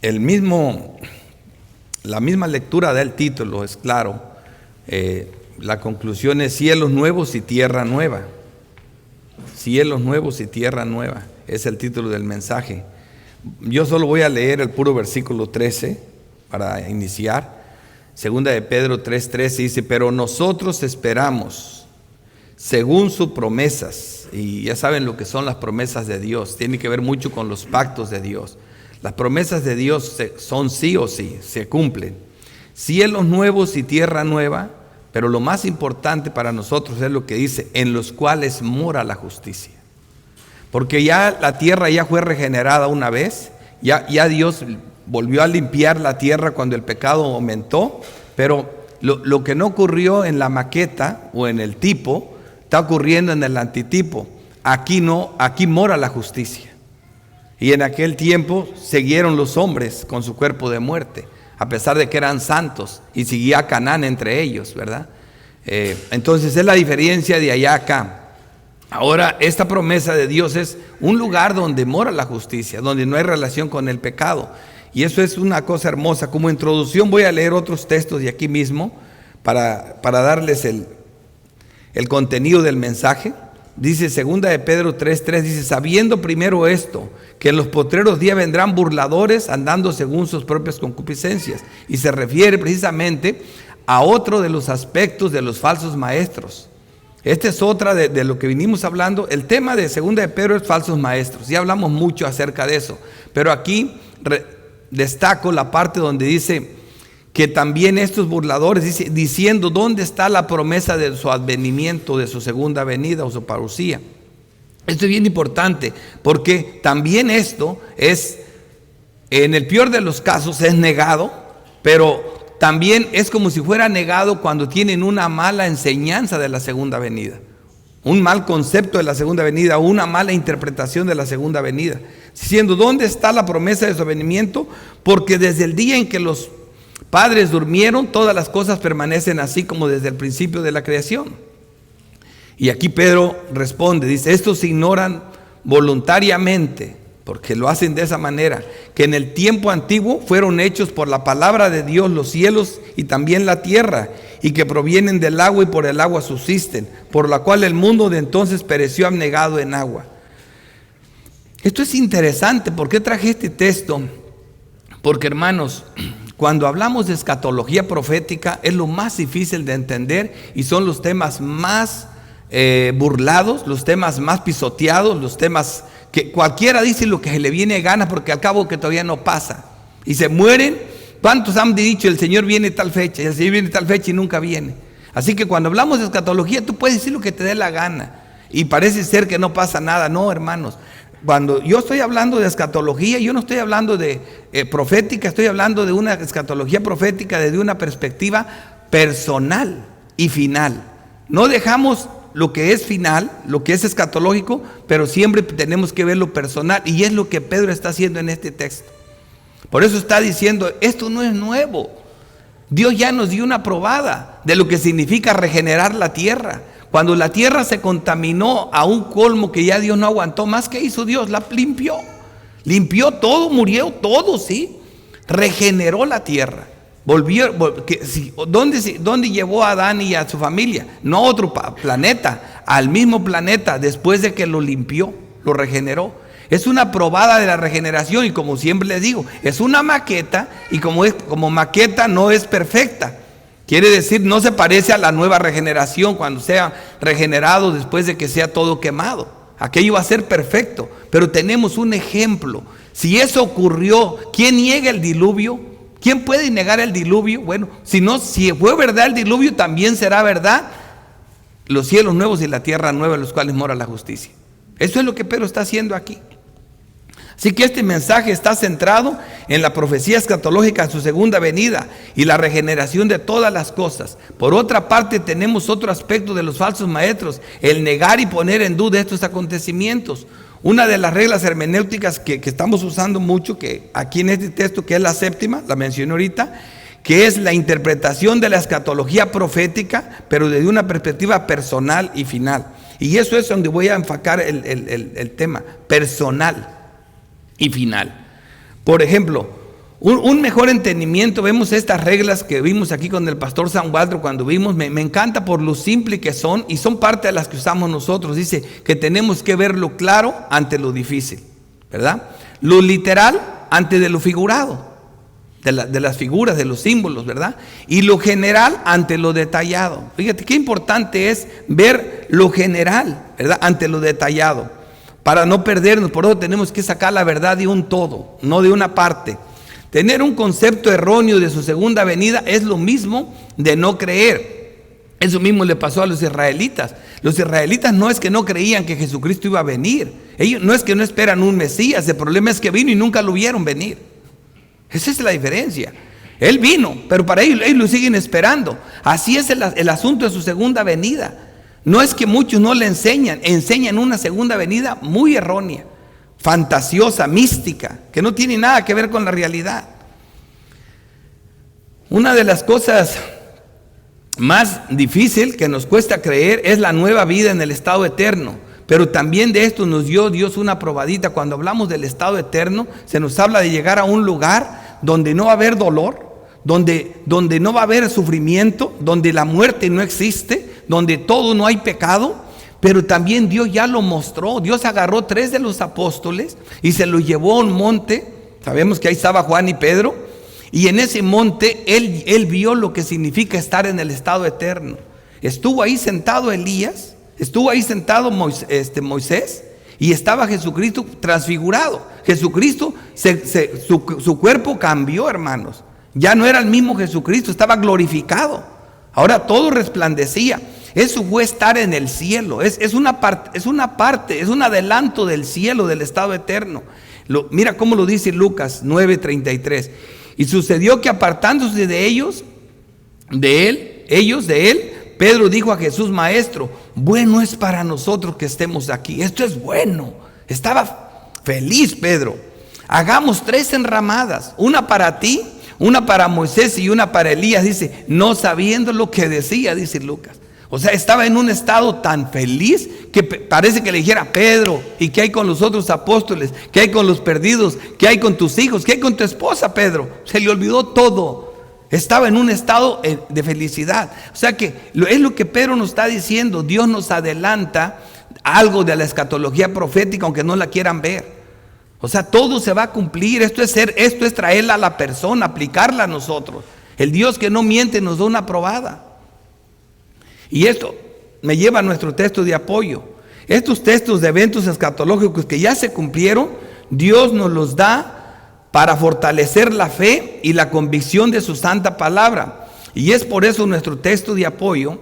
la misma lectura del título es claro. La conclusión es cielos nuevos y tierra nueva. Cielos nuevos y tierra nueva es el título del mensaje. Yo solo voy a leer el puro versículo 13 para iniciar. Segunda de Pedro 3:13 dice: pero nosotros esperamos según sus promesas. Y ya saben lo que son las promesas de Dios. Tiene que ver mucho con los pactos de Dios. Las promesas de Dios son sí o sí, se cumplen. Cielos nuevos y tierra nueva, pero lo más importante para nosotros es lo que dice: en los cuales mora la justicia. Porque ya la tierra ya fue regenerada una vez, ya Dios volvió a limpiar la tierra cuando el pecado aumentó, pero lo que no ocurrió en la maqueta o en el tipo, está ocurriendo en el antitipo. Aquí no, aquí mora la justicia. Y en aquel tiempo siguieron los hombres con su cuerpo de muerte, a pesar de que eran santos, y seguía Canaán entre ellos, ¿verdad? Entonces es la diferencia de allá a acá. Ahora esta promesa de Dios es un lugar donde mora la justicia, donde no hay relación con el pecado. Y eso es una cosa hermosa. Como introducción voy a leer otros textos de aquí mismo para darles el contenido del mensaje. Dice segunda de Pedro 3:3, dice: sabiendo primero esto, que en los postreros días vendrán burladores andando según sus propias concupiscencias. Y se refiere precisamente a otro de los aspectos de los falsos maestros. Esta es otra de lo que vinimos hablando. El tema de segunda de Pedro es falsos maestros. Ya hablamos mucho acerca de eso. Pero aquí destaco la parte donde dice que también estos burladores, diciendo dónde está la promesa de su advenimiento, de su segunda venida o su parucía. Esto es bien importante, porque también esto es, en el peor de los casos, es negado, pero también es como si fuera negado cuando tienen una mala enseñanza de la segunda venida, un mal concepto de la segunda venida, o una mala interpretación de la segunda venida, diciendo dónde está la promesa de su advenimiento, porque desde el día en que los padres durmieron, todas las cosas permanecen así como desde el principio de la creación. Y aquí Pedro responde, dice: estos ignoran voluntariamente, porque lo hacen de esa manera, que en el tiempo antiguo fueron hechos por la palabra de Dios los cielos y también la tierra, y que provienen del agua y por el agua subsisten, por la cual el mundo de entonces pereció abnegado en agua. Esto es interesante. ¿Por qué traje este texto? Porque, hermanos, cuando hablamos de escatología profética es lo más difícil de entender y son los temas más burlados, los temas más pisoteados, los temas que cualquiera dice lo que se le viene a gana, porque al cabo que todavía no pasa y se mueren. ¿Cuántos han dicho el Señor viene tal fecha y el Señor viene tal fecha y nunca viene? Así que cuando hablamos de escatología tú puedes decir lo que te dé la gana y parece ser que no pasa nada. No, hermanos, cuando yo estoy hablando de escatología, yo no estoy hablando de profética, estoy hablando de una escatología profética desde una perspectiva personal y final. No dejamos lo que es final, lo que es escatológico, pero siempre tenemos que ver lo personal, y es lo que Pedro está haciendo en este texto. Por eso está diciendo, esto no es nuevo. Dios ya nos dio una probada de lo que significa regenerar la tierra. Cuando la tierra se contaminó a un colmo que ya Dios no aguantó más, ¿qué hizo Dios? La limpió. Limpió todo, murió todo, ¿sí? Regeneró la tierra. ¿Dónde llevó a Adán y a su familia? No a otro planeta, al mismo planeta, después de que lo limpió, lo regeneró. Es una probada de la regeneración, y como siempre les digo, es una maqueta, y como maqueta no es perfecta. Quiere decir, no se parece a la nueva regeneración cuando sea regenerado después de que sea todo quemado. Aquello va a ser perfecto, pero tenemos un ejemplo. Si eso ocurrió, ¿quién niega el diluvio? ¿Quién puede negar el diluvio? Bueno, si fue verdad el diluvio, también será verdad los cielos nuevos y la tierra nueva en los cuales mora la justicia. Eso es lo que Pedro está haciendo aquí. Así que este mensaje está centrado en la profecía escatológica de su segunda venida y la regeneración de todas las cosas. Por otra parte, tenemos otro aspecto de los falsos maestros: el negar y poner en duda estos acontecimientos. Una de las reglas hermenéuticas que estamos usando mucho, que aquí en este texto, que es la séptima, la mencioné ahorita, que es la interpretación de la escatología profética, pero desde una perspectiva personal y final. Y eso es donde voy a enfocar el tema, personal y final. Por ejemplo, Un mejor entendimiento, vemos estas reglas que vimos aquí con el pastor San Walter cuando vimos, me encanta por lo simple que son y son parte de las que usamos nosotros. Dice que tenemos que ver lo claro ante lo difícil, ¿verdad? Lo literal ante de lo figurado, de las figuras, de los símbolos, ¿verdad? Y lo general ante lo detallado. Fíjate qué importante es ver lo general, ¿verdad? Ante lo detallado, para no perdernos. Por eso tenemos que sacar la verdad de un todo, no de una parte. Tener un concepto erróneo de su segunda venida es lo mismo de no creer. Eso mismo le pasó a los israelitas. Los israelitas no es que no creían que Jesucristo iba a venir. Ellos no es que no esperan un Mesías. El problema es que vino y nunca lo vieron venir. Esa es la diferencia. Él vino, pero para ellos lo siguen esperando. Así es el asunto de su segunda venida. No es que muchos no le enseñan una segunda venida muy errónea, fantasiosa, mística, que no tiene nada que ver con la realidad. Una de las cosas más difícil que nos cuesta creer es la nueva vida en el estado eterno. Pero también de esto nos dio Dios una probadita. Cuando hablamos del estado eterno, se nos habla de llegar a un lugar donde no va a haber dolor, donde no va a haber sufrimiento, donde la muerte no existe, donde todo no hay pecado. Pero también Dios ya lo mostró. Dios agarró 3 de los apóstoles y se los llevó a un monte. Sabemos que ahí estaba Juan y Pedro. Y en ese monte él vio lo que significa estar en el estado eterno. Estuvo ahí sentado Elías, estuvo ahí sentado Moisés, y estaba Jesucristo transfigurado. Jesucristo, su cuerpo cambió, hermanos. Ya no era el mismo Jesucristo, estaba glorificado. Ahora todo resplandecía. Eso fue estar en el cielo. Es una parte, es un adelanto del cielo, del estado eterno. Mira cómo lo dice Lucas 9:33. Y sucedió que apartándose de él, Pedro dijo a Jesús: Maestro, bueno es para nosotros que estemos aquí. Esto es bueno. Estaba feliz Pedro. Hagamos 3 enramadas, una para ti, una para Moisés y una para Elías. Dice, no sabiendo lo que decía, dice Lucas. O sea, estaba en un estado tan feliz que parece que le dijera: Pedro, ¿y qué hay con los otros apóstoles? ¿Qué hay con los perdidos? ¿Qué hay con tus hijos? ¿Qué hay con tu esposa, Pedro? Se le olvidó todo. Estaba en un estado de felicidad. O sea que es lo que Pedro nos está diciendo. Dios nos adelanta algo de la escatología profética, aunque no la quieran ver. O sea, todo se va a cumplir. Esto es traerla a la persona, aplicarla a nosotros. El Dios que no miente nos da una probada. Y esto me lleva a nuestro texto de apoyo. Estos textos de eventos escatológicos que ya se cumplieron, Dios nos los da para fortalecer la fe y la convicción de su santa palabra. Y es por eso nuestro texto de apoyo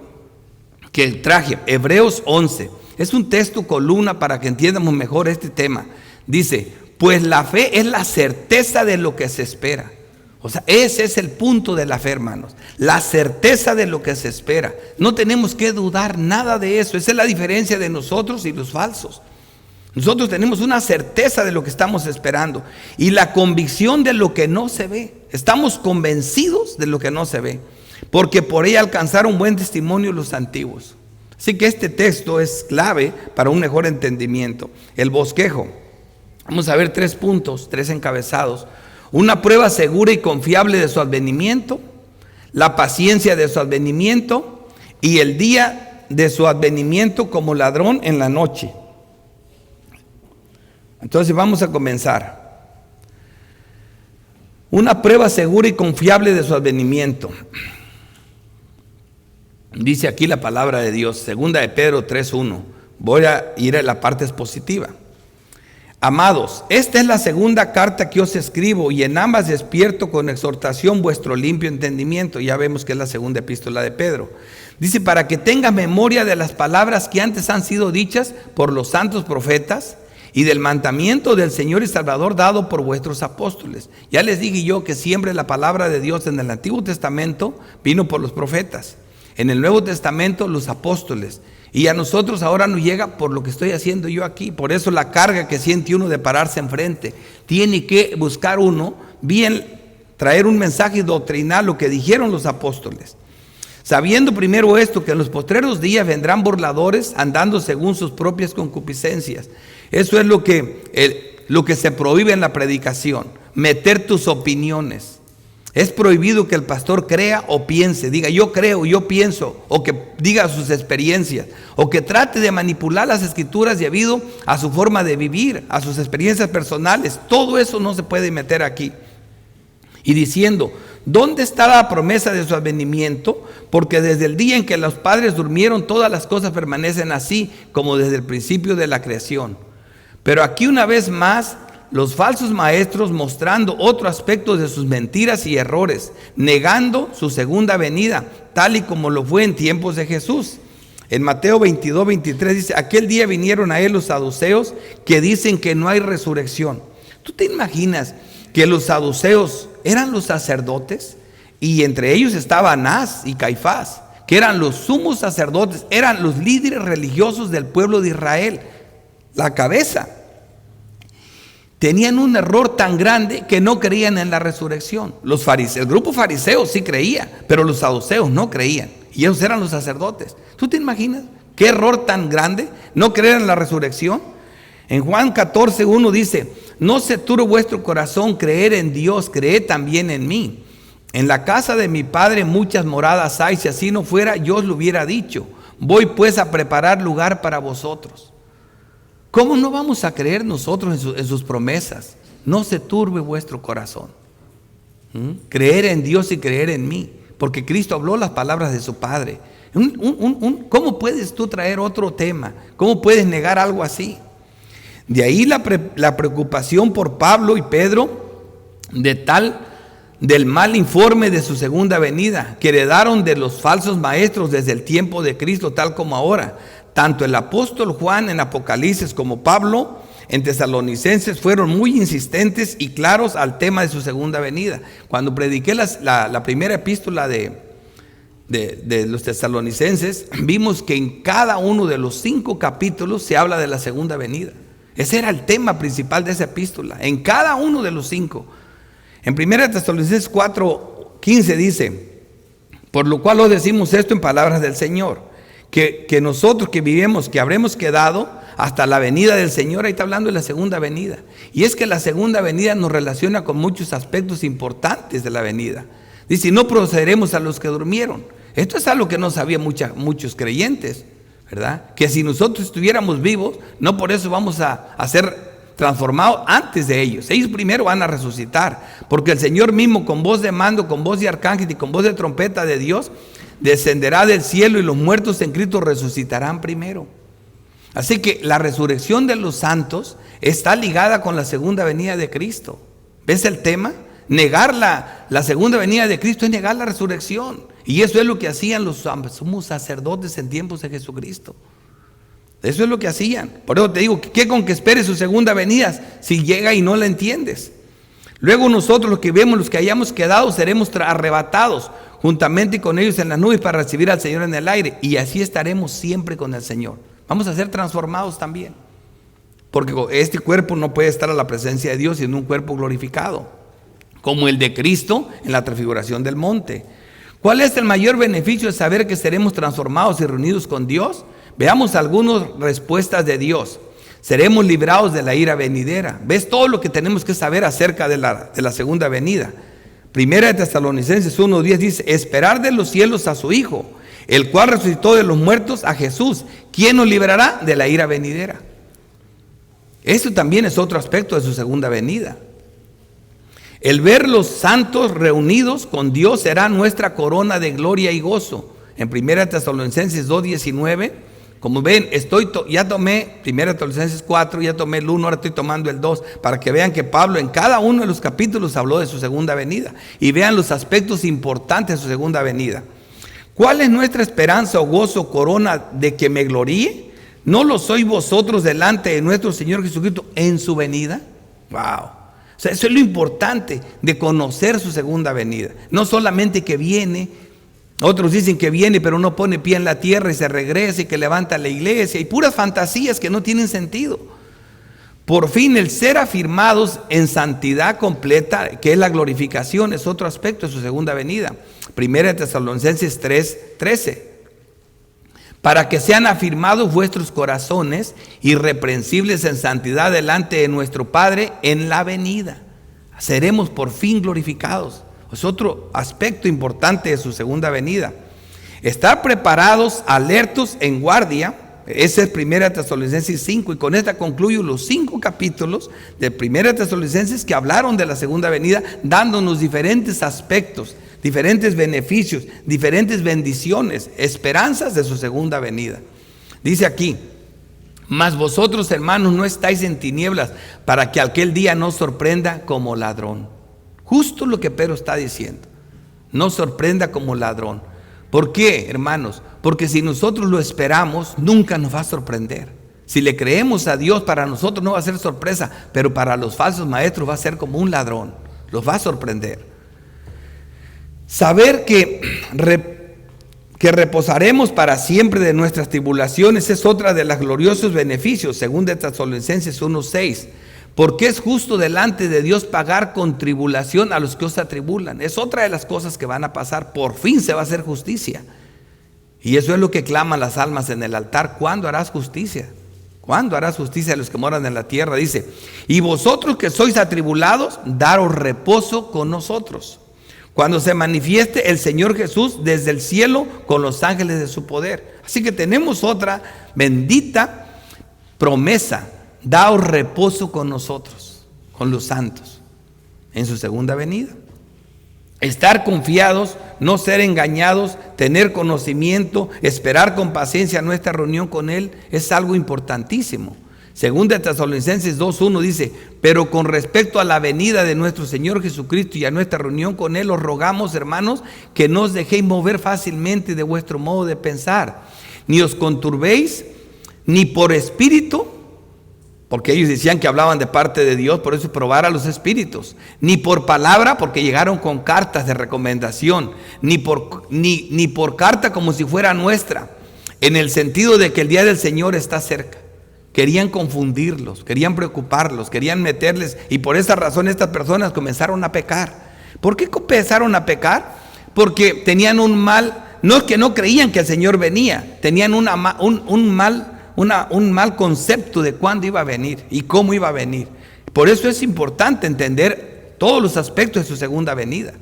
que traje, Hebreos 11. Es un texto columna para que entiendamos mejor este tema. Dice, pues la fe es la certeza de lo que se espera. O sea, ese es el punto de la fe, hermanos. La certeza de lo que se espera. No tenemos que dudar nada de eso. Esa es la diferencia de nosotros y los falsos. Nosotros tenemos una certeza de lo que estamos esperando y la convicción de lo que no se ve. Estamos convencidos de lo que no se ve, porque por ella alcanzaron buen testimonio los antiguos. Así que este texto es clave para un mejor entendimiento. El bosquejo. Vamos a ver 3 puntos, 3 encabezados. Una prueba segura y confiable de su advenimiento, la paciencia de su advenimiento y el día de su advenimiento como ladrón en la noche. Entonces vamos a comenzar. Una prueba segura y confiable de su advenimiento. Dice aquí la palabra de Dios, 2 de Pedro 3:1. Voy a ir a la parte expositiva. Amados, esta es la segunda carta que os escribo, y en ambas despierto con exhortación vuestro limpio entendimiento. Ya vemos que es la segunda epístola de Pedro. Dice, para que tenga memoria de las palabras que antes han sido dichas por los santos profetas y del mandamiento del Señor y Salvador dado por vuestros apóstoles. Ya les dije yo que siempre la palabra de Dios en el Antiguo Testamento vino por los profetas, en el Nuevo Testamento los apóstoles. Y a nosotros ahora nos llega por lo que estoy haciendo yo aquí. Por eso la carga que siente uno de pararse enfrente. Tiene que buscar uno bien, traer un mensaje doctrinal, lo que dijeron los apóstoles. Sabiendo primero esto, que en los postreros días vendrán burladores andando según sus propias concupiscencias. Eso es lo que se prohíbe en la predicación. meter tus opiniones. Es prohibido que el pastor crea o piense, diga yo creo, yo pienso, o que diga sus experiencias, o que trate de manipular las escrituras debido a su forma de vivir, a sus experiencias personales. Todo eso no se puede meter aquí. Y diciendo, ¿dónde está la promesa de su advenimiento? Porque desde el día en que los padres durmieron, todas las cosas permanecen así, como desde el principio de la creación. Pero aquí una vez más, los falsos maestros mostrando otro aspecto de sus mentiras y errores, negando su segunda venida, tal y como lo fue en tiempos de Jesús. En Mateo 22, 23 dice, aquel día vinieron a él los saduceos que dicen que no hay resurrección. ¿Tú te imaginas que los saduceos eran los sacerdotes? Y entre ellos estaba Anás y Caifás, que eran los sumos sacerdotes, eran los líderes religiosos del pueblo de Israel, la cabeza. Tenían un error tan grande que no creían en la resurrección. Los fariseos, el grupo fariseo sí creía, pero los saduceos no creían. Y ellos eran los sacerdotes. ¿Tú te imaginas qué error tan grande no creer en la resurrección? En Juan 14:1 dice, no se turbe vuestro corazón, creer en Dios, creed también en mí. En la casa de mi Padre muchas moradas hay, si así no fuera yo os lo hubiera dicho. Voy pues a preparar lugar para vosotros. ¿Cómo no vamos a creer nosotros en sus promesas? No se turbe vuestro corazón. Creer en Dios y creer en mí, porque Cristo habló las palabras de su Padre. ¿Cómo puedes tú traer otro tema? ¿Cómo puedes negar algo así? De ahí la preocupación por Pablo y Pedro del mal informe de su segunda venida, que heredaron de los falsos maestros desde el tiempo de Cristo, tal como ahora. Tanto el apóstol Juan en Apocalipsis como Pablo en Tesalonicenses fueron muy insistentes y claros al tema de su segunda venida. Cuando prediqué la primera epístola de los Tesalonicenses, vimos que en cada uno de los 5 capítulos se habla de la segunda venida. Ese era el tema principal de esa epístola, en cada uno de los 5. En 1 Tesalonicenses 4:15 dice, por lo cual os decimos esto en palabras del Señor, que nosotros que vivimos, que habremos quedado hasta la venida del Señor. Ahí está hablando de la segunda venida. Y es que la segunda venida nos relaciona con muchos aspectos importantes de la venida. Dice, no procederemos a los que durmieron. Esto es algo que no sabían muchos creyentes, ¿verdad? Que si nosotros estuviéramos vivos, no por eso vamos a ser transformados antes de ellos. Ellos primero van a resucitar, porque el Señor mismo con voz de mando, con voz de arcángel y con voz de trompeta de Dios descenderá del cielo, y los muertos en Cristo resucitarán primero. Así que la resurrección de los santos está ligada con la segunda venida de Cristo. ¿Ves el tema? Negar la segunda venida de Cristo es negar la resurrección. Y eso es lo que hacían los sumos sacerdotes en tiempos de Jesucristo. Eso es lo que hacían. Por eso te digo, ¿qué con que esperes su segunda venida si llega y no la entiendes? Luego nosotros los que vemos, los que hayamos quedado, seremos arrebatados juntamente con ellos en las nubes para recibir al Señor en el aire. Y así estaremos siempre con el Señor. Vamos a ser transformados también. Porque este cuerpo no puede estar a la presencia de Dios sin un cuerpo glorificado, como el de Cristo en la transfiguración del monte. ¿Cuál es el mayor beneficio de saber que seremos transformados y reunidos con Dios? Veamos algunas respuestas de Dios. Seremos librados de la ira venidera. ¿Ves todo lo que tenemos que saber acerca de la segunda venida? Primera de Tesalonicenses 1:10 dice, esperar de los cielos a su Hijo, el cual resucitó de los muertos, a Jesús, quien nos librará de la ira venidera. Eso también es otro aspecto de su segunda venida. El ver los santos reunidos con Dios será nuestra corona de gloria y gozo. En 1 Tesalonicenses 2:19, como ven, ya tomé 1 Tesalonicenses 4, ya tomé el 1, ahora estoy tomando el 2, para que vean que Pablo en cada uno de los capítulos habló de su segunda venida y vean los aspectos importantes de su segunda venida. ¿Cuál es nuestra esperanza o gozo, corona de que me gloríe? ¿No lo sois vosotros delante de nuestro Señor Jesucristo en su venida? Wow. O sea, eso es lo importante de conocer su segunda venida. No solamente que viene, otros dicen que viene pero no pone pie en la tierra y se regresa y que levanta la iglesia y puras fantasías que no tienen sentido. Por fin el ser afirmados en santidad completa, que es la glorificación, es otro aspecto de su segunda venida. 1 Tesalonicenses 3:13. Para que sean afirmados vuestros corazones irreprensibles en santidad delante de nuestro Padre en la venida. Seremos por fin glorificados. Es otro aspecto importante de su segunda venida. Estar preparados, alertos, en guardia. Ese es 1 Tesalonicenses 5, y con esta concluyo los 5 capítulos de 1 Tesalonicenses que hablaron de la segunda venida, dándonos diferentes aspectos, diferentes beneficios, diferentes bendiciones, esperanzas de su segunda venida. Dice aquí: mas vosotros, hermanos, no estáis en tinieblas, para que aquel día no sorprenda como ladrón. Justo lo que Pedro está diciendo: no sorprenda como ladrón. ¿Por qué, hermanos? Porque si nosotros lo esperamos, nunca nos va a sorprender. Si le creemos a Dios, para nosotros no va a ser sorpresa, pero para los falsos maestros va a ser como un ladrón, los va a sorprender. Saber que reposaremos para siempre de nuestras tribulaciones es otra de los gloriosos beneficios, según de Tesalonicenses 1:6. Porque es justo delante de Dios pagar con tribulación a los que os atribulan. Es otra de las cosas que van a pasar. Por fin se va a hacer justicia. Y eso es lo que claman las almas en el altar: ¿cuándo harás justicia? ¿Cuándo harás justicia a los que moran en la tierra? Dice: y vosotros que sois atribulados, daros reposo con nosotros, cuando se manifieste el Señor Jesús desde el cielo con los ángeles de su poder. Así que tenemos otra bendita promesa: daos reposo con nosotros, con los santos, en su segunda venida. Estar confiados, no ser engañados, tener conocimiento, esperar con paciencia nuestra reunión con Él, es algo importantísimo. Según de Tesalonicenses 2:1 dice: pero con respecto a la venida de nuestro Señor Jesucristo y a nuestra reunión con Él, os rogamos, hermanos, que no os dejéis mover fácilmente de vuestro modo de pensar, ni os conturbéis, ni por espíritu, porque ellos decían que hablaban de parte de Dios, por eso probar a los espíritus, ni por palabra, porque llegaron con cartas de recomendación, ni por carta como si fuera nuestra, en el sentido de que el día del Señor está cerca. Querían confundirlos, querían preocuparlos, querían meterles, y por esa razón estas personas comenzaron a pecar. ¿Por qué comenzaron a pecar? Porque tenían un mal, no es que no creían que el Señor venía, tenían un mal concepto de cuándo iba a venir y cómo iba a venir. Por eso es importante entender todos los aspectos de su segunda venida,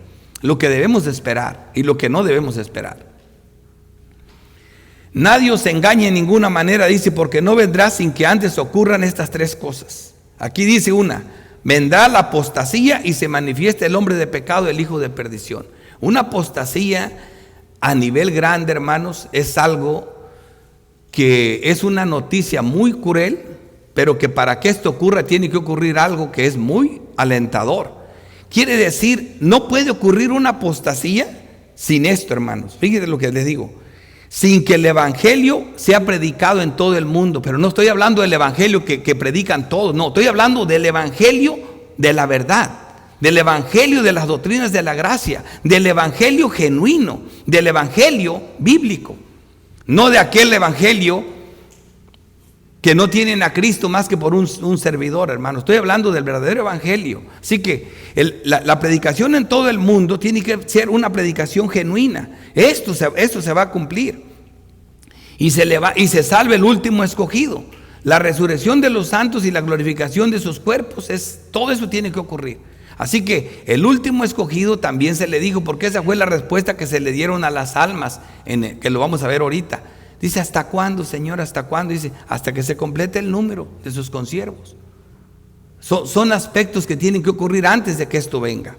lo que debemos de esperar y lo que no debemos de esperar. Nadie os engañe en ninguna manera, dice, porque no vendrá sin que antes ocurran estas 3 cosas. Aquí dice una: vendrá la apostasía y se manifiesta el hombre de pecado, el hijo de perdición. Una apostasía a nivel grande, hermanos, es algo que es una noticia muy cruel, pero que para que esto ocurra tiene que ocurrir algo que es muy alentador. Quiere decir, no puede ocurrir una apostasía sin esto, hermanos. Fíjense lo que les digo: sin que el evangelio sea predicado en todo el mundo. Pero no estoy hablando del evangelio que predican todos, no, estoy hablando del evangelio de la verdad, del evangelio de las doctrinas de la gracia, del evangelio genuino, del evangelio bíblico. No de aquel evangelio que no tienen a Cristo más que por un servidor, hermano. Estoy hablando del verdadero evangelio. Así que la predicación en todo el mundo tiene que ser una predicación genuina. Esto se va a cumplir. Y se salve el último escogido. La resurrección de los santos y la glorificación de sus cuerpos, todo eso tiene que ocurrir. Así que el último escogido también se le dijo, porque esa fue la respuesta que se le dieron a las almas, que lo vamos a ver ahorita. Dice: ¿hasta cuándo, Señor? ¿Hasta cuándo? Dice: hasta que se complete el número de sus consiervos. Son aspectos que tienen que ocurrir antes de que esto venga.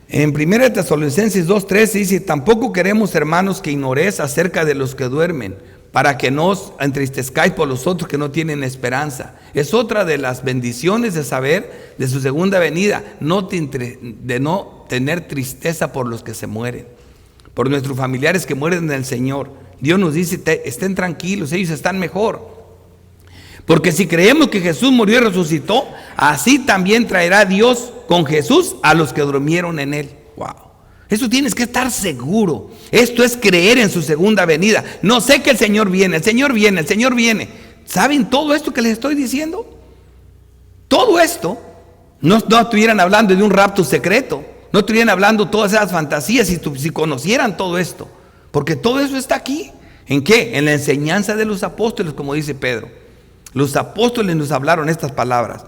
En 1 Tesalonicenses 2:13 dice: tampoco queremos, hermanos, que ignoréis acerca de los que duermen, para que no os entristezcáis por los otros que no tienen esperanza. Es otra de las bendiciones de saber de su segunda venida, de no tener tristeza por los que se mueren, por nuestros familiares que mueren en el Señor. Dios nos dice: estén tranquilos, ellos están mejor. Porque si creemos que Jesús murió y resucitó, así también traerá Dios con Jesús a los que durmieron en Él. Wow. Eso tienes que estar seguro. Esto es creer en su segunda venida. No sé que el Señor viene, el Señor viene, el Señor viene. ¿Saben todo esto que les estoy diciendo? Todo esto, no estuvieran hablando de un rapto secreto, no estuvieran hablando todas esas fantasías si conocieran todo esto. Porque todo eso está aquí. ¿En qué? En la enseñanza de los apóstoles, como dice Pedro. Los apóstoles nos hablaron estas palabras.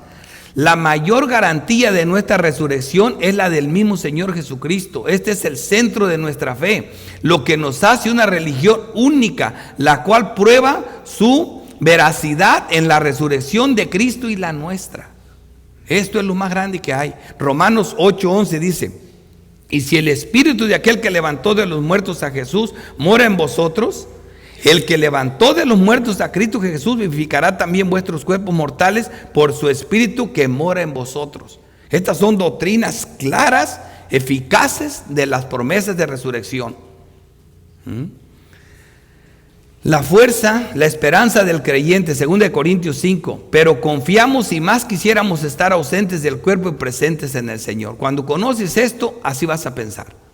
La mayor garantía de nuestra resurrección es la del mismo Señor Jesucristo. Este es el centro de nuestra fe, lo que nos hace una religión única, la cual prueba su veracidad en la resurrección de Cristo y la nuestra. Esto es lo más grande que hay. Romanos 8:11 dice: y si el espíritu de aquel que levantó de los muertos a Jesús mora en vosotros, el que levantó de los muertos a Cristo Jesús vivificará también vuestros cuerpos mortales por su espíritu que mora en vosotros. Estas son doctrinas claras, eficaces de las promesas de resurrección. La fuerza, la esperanza del creyente, 2 Corintios 5, pero confiamos y más quisiéramos estar ausentes del cuerpo y presentes en el Señor. Cuando conoces esto, así vas a pensar.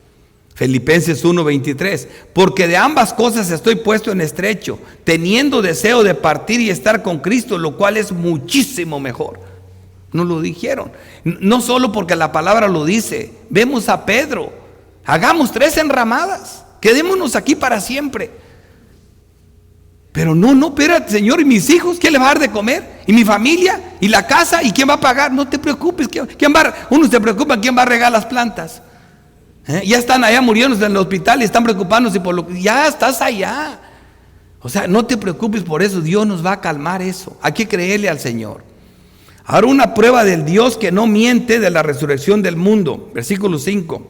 Filipenses 1:23, porque de ambas cosas estoy puesto en estrecho, teniendo deseo de partir y estar con Cristo, lo cual es muchísimo mejor. Nos lo dijeron, no solo porque la palabra lo dice. Vemos a Pedro: hagamos 3 enramadas, quedémonos aquí para siempre. Pero no, espérate, Señor, ¿y mis hijos? ¿Quién les va a dar de comer? ¿Y mi familia? ¿Y la casa? ¿Y quién va a pagar? No te preocupes, uno se preocupa quién va a regar las plantas. Ya están allá muriéndose en el hospital y están preocupándose por lo que... Ya estás allá. O sea, no te preocupes por eso, Dios nos va a calmar eso. Hay que creerle al Señor. Ahora, una prueba del Dios que no miente de la resurrección del mundo. Versículo 5.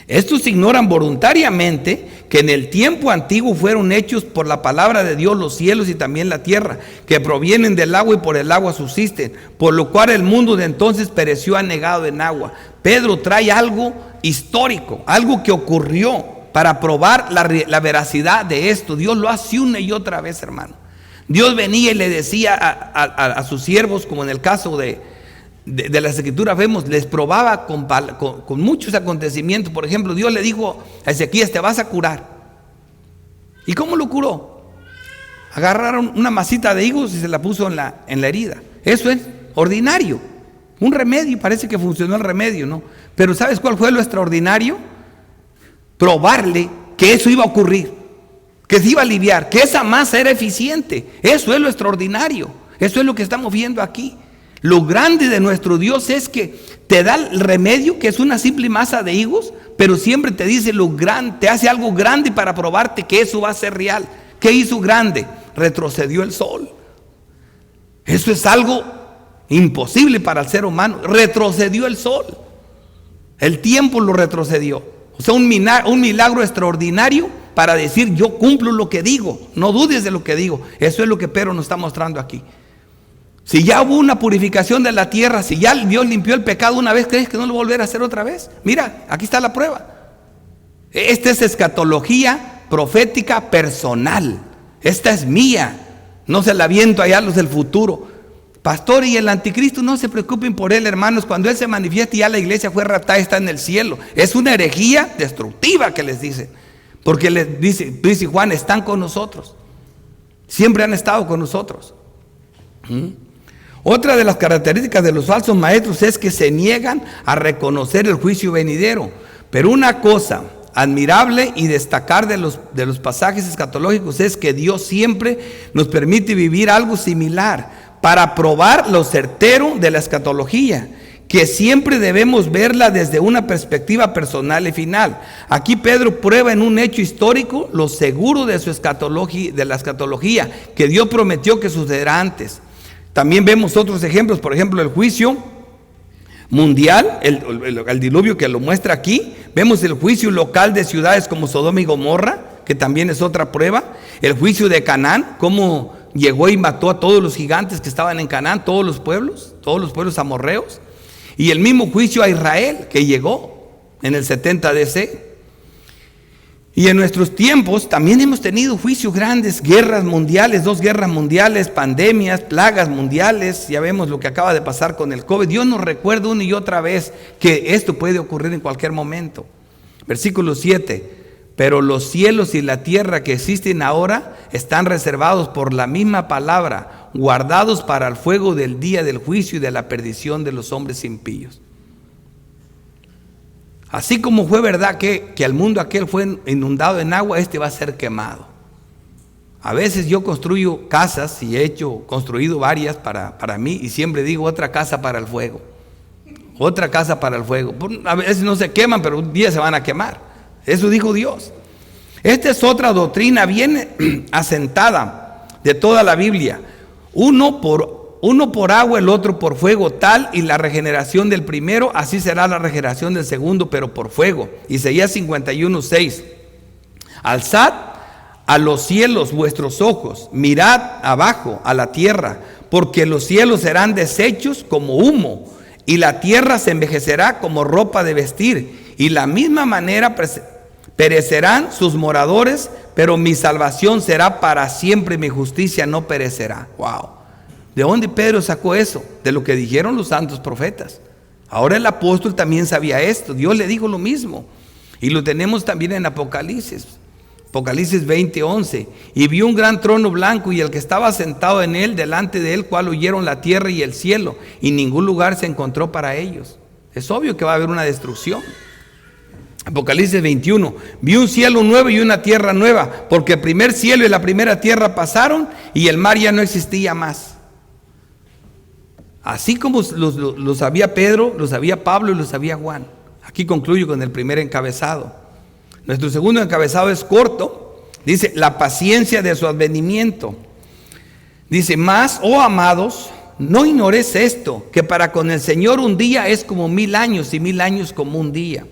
Estos ignoran voluntariamente que en el tiempo antiguo fueron hechos por la palabra de Dios los cielos y también la tierra, que provienen del agua y por el agua subsisten, por lo cual el mundo de entonces pereció anegado en agua. Pedro trae algo histórico, algo que ocurrió para probar la veracidad de esto. Dios lo hace una y otra vez, hermano. Dios venía y le decía a sus siervos, como en el caso de las escrituras vemos, les probaba con muchos acontecimientos. Por ejemplo, Dios le dijo a Ezequías: te vas a curar. ¿Y cómo lo curó? Agarraron una masita de higos y se la puso en la herida. Eso es ordinario, un remedio. Parece que funcionó el remedio, ¿no? Pero ¿sabes cuál fue lo extraordinario? Probarle que eso iba a ocurrir, que se iba a aliviar, que esa masa era eficiente. Eso es lo extraordinario. Eso es lo que estamos viendo aquí. Lo grande de nuestro Dios es que te da el remedio, que es una simple masa de higos, pero siempre te dice lo grande, te hace algo grande para probarte que eso va a ser real. ¿Qué hizo grande? Retrocedió el sol. Eso es algo imposible para el ser humano. Retrocedió el sol. El tiempo lo retrocedió. O sea, un milagro extraordinario para decir: yo cumplo lo que digo, no dudes de lo que digo. Eso es lo que Pedro nos está mostrando aquí. Si ya hubo una purificación de la tierra, si ya Dios limpió el pecado una vez, ¿crees que no lo volverá a hacer otra vez? Mira, aquí está la prueba. Esta es escatología profética personal. Esta es mía. No se la aviento allá a los del futuro. Pastor, y el anticristo, no se preocupen por él, hermanos. Cuando él se manifieste, ya la iglesia fue raptada, está en el cielo. Es una herejía destructiva que les dicen. Porque les dice Juan: están con nosotros. Siempre han estado con nosotros. Otra de las características de los falsos maestros es que se niegan a reconocer el juicio venidero. Pero una cosa admirable y destacar de los pasajes escatológicos es que Dios siempre nos permite vivir algo similar para probar lo certero de la escatología, que siempre debemos verla desde una perspectiva personal y final. Aquí Pedro prueba en un hecho histórico lo seguro de la escatología, que Dios prometió que sucederá antes. También vemos otros ejemplos, por ejemplo, el juicio mundial, el diluvio que lo muestra aquí. Vemos el juicio local de ciudades como Sodoma y Gomorra, que también es otra prueba. El juicio de Canaán, cómo llegó y mató a todos los gigantes que estaban en Canaán, todos los pueblos amorreos. Y el mismo juicio a Israel que llegó en el 70 DC. Y en nuestros tiempos también hemos tenido juicios grandes, guerras mundiales, 2 guerras mundiales, pandemias, plagas mundiales. Ya vemos lo que acaba de pasar con el COVID. Dios nos recuerda una y otra vez que esto puede ocurrir en cualquier momento. Versículo 7. Pero los cielos y la tierra que existen ahora están reservados por la misma palabra, guardados para el fuego del día del juicio y de la perdición de los hombres impíos. Así como fue verdad que el mundo aquel fue inundado en agua, este va a ser quemado. A veces yo construyo casas y he construido varias para mí y siempre digo otra casa para el fuego. Otra casa para el fuego. A veces no se queman, pero un día se van a quemar. Eso dijo Dios. Esta es otra doctrina bien asentada de toda la Biblia. Uno por agua, el otro por fuego, tal y la regeneración del primero, así será la regeneración del segundo, pero por fuego. Isaías 51:6. Alzad a los cielos vuestros ojos, mirad abajo a la tierra, porque los cielos serán deshechos como humo, y la tierra se envejecerá como ropa de vestir, y la misma manera perecerán sus moradores, pero mi salvación será para siempre y mi justicia no perecerá. Wow. ¿De dónde Pedro sacó eso? De lo que dijeron los santos profetas. Ahora el apóstol también sabía esto. Dios le dijo lo mismo. Y lo tenemos también en Apocalipsis. Apocalipsis 20:11. Y vi un gran trono blanco y el que estaba sentado en él, delante de él, cual huyeron la tierra y el cielo, y ningún lugar se encontró para ellos. Es obvio que va a haber una destrucción. Apocalipsis 21. Vi un cielo nuevo y una tierra nueva, porque el primer cielo y la primera tierra pasaron y el mar ya no existía más. Así como lo sabía Pedro, lo sabía Pablo y lo sabía Juan. Aquí concluyo con el primer encabezado. Nuestro segundo encabezado es corto. Dice, la paciencia de su advenimiento. Dice, mas, oh amados, no ignores esto, que para con el Señor un día es como 1000 años y 1000 años como un día.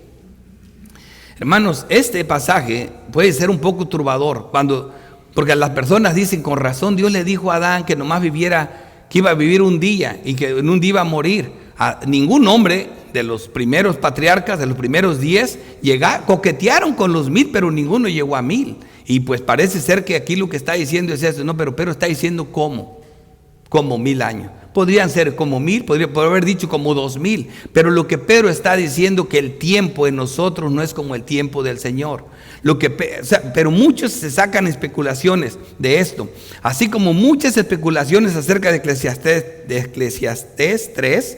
Hermanos, este pasaje puede ser un poco turbador, porque las personas dicen, con razón Dios le dijo a Adán que nomás que iba a vivir un día y que en un día iba a morir. A ningún hombre de los primeros patriarcas, de los primeros 10, coquetearon con los 1000, pero ninguno llegó a 1000. Y pues parece ser que aquí lo que está diciendo es eso, no, pero está diciendo cómo, como 1000 años. Podrían ser como 1000, podría haber dicho como 2000, pero lo que Pedro está diciendo que el tiempo en nosotros no es como el tiempo del Señor. Pero muchos se sacan especulaciones de esto, así como muchas especulaciones acerca de Eclesiastés 3,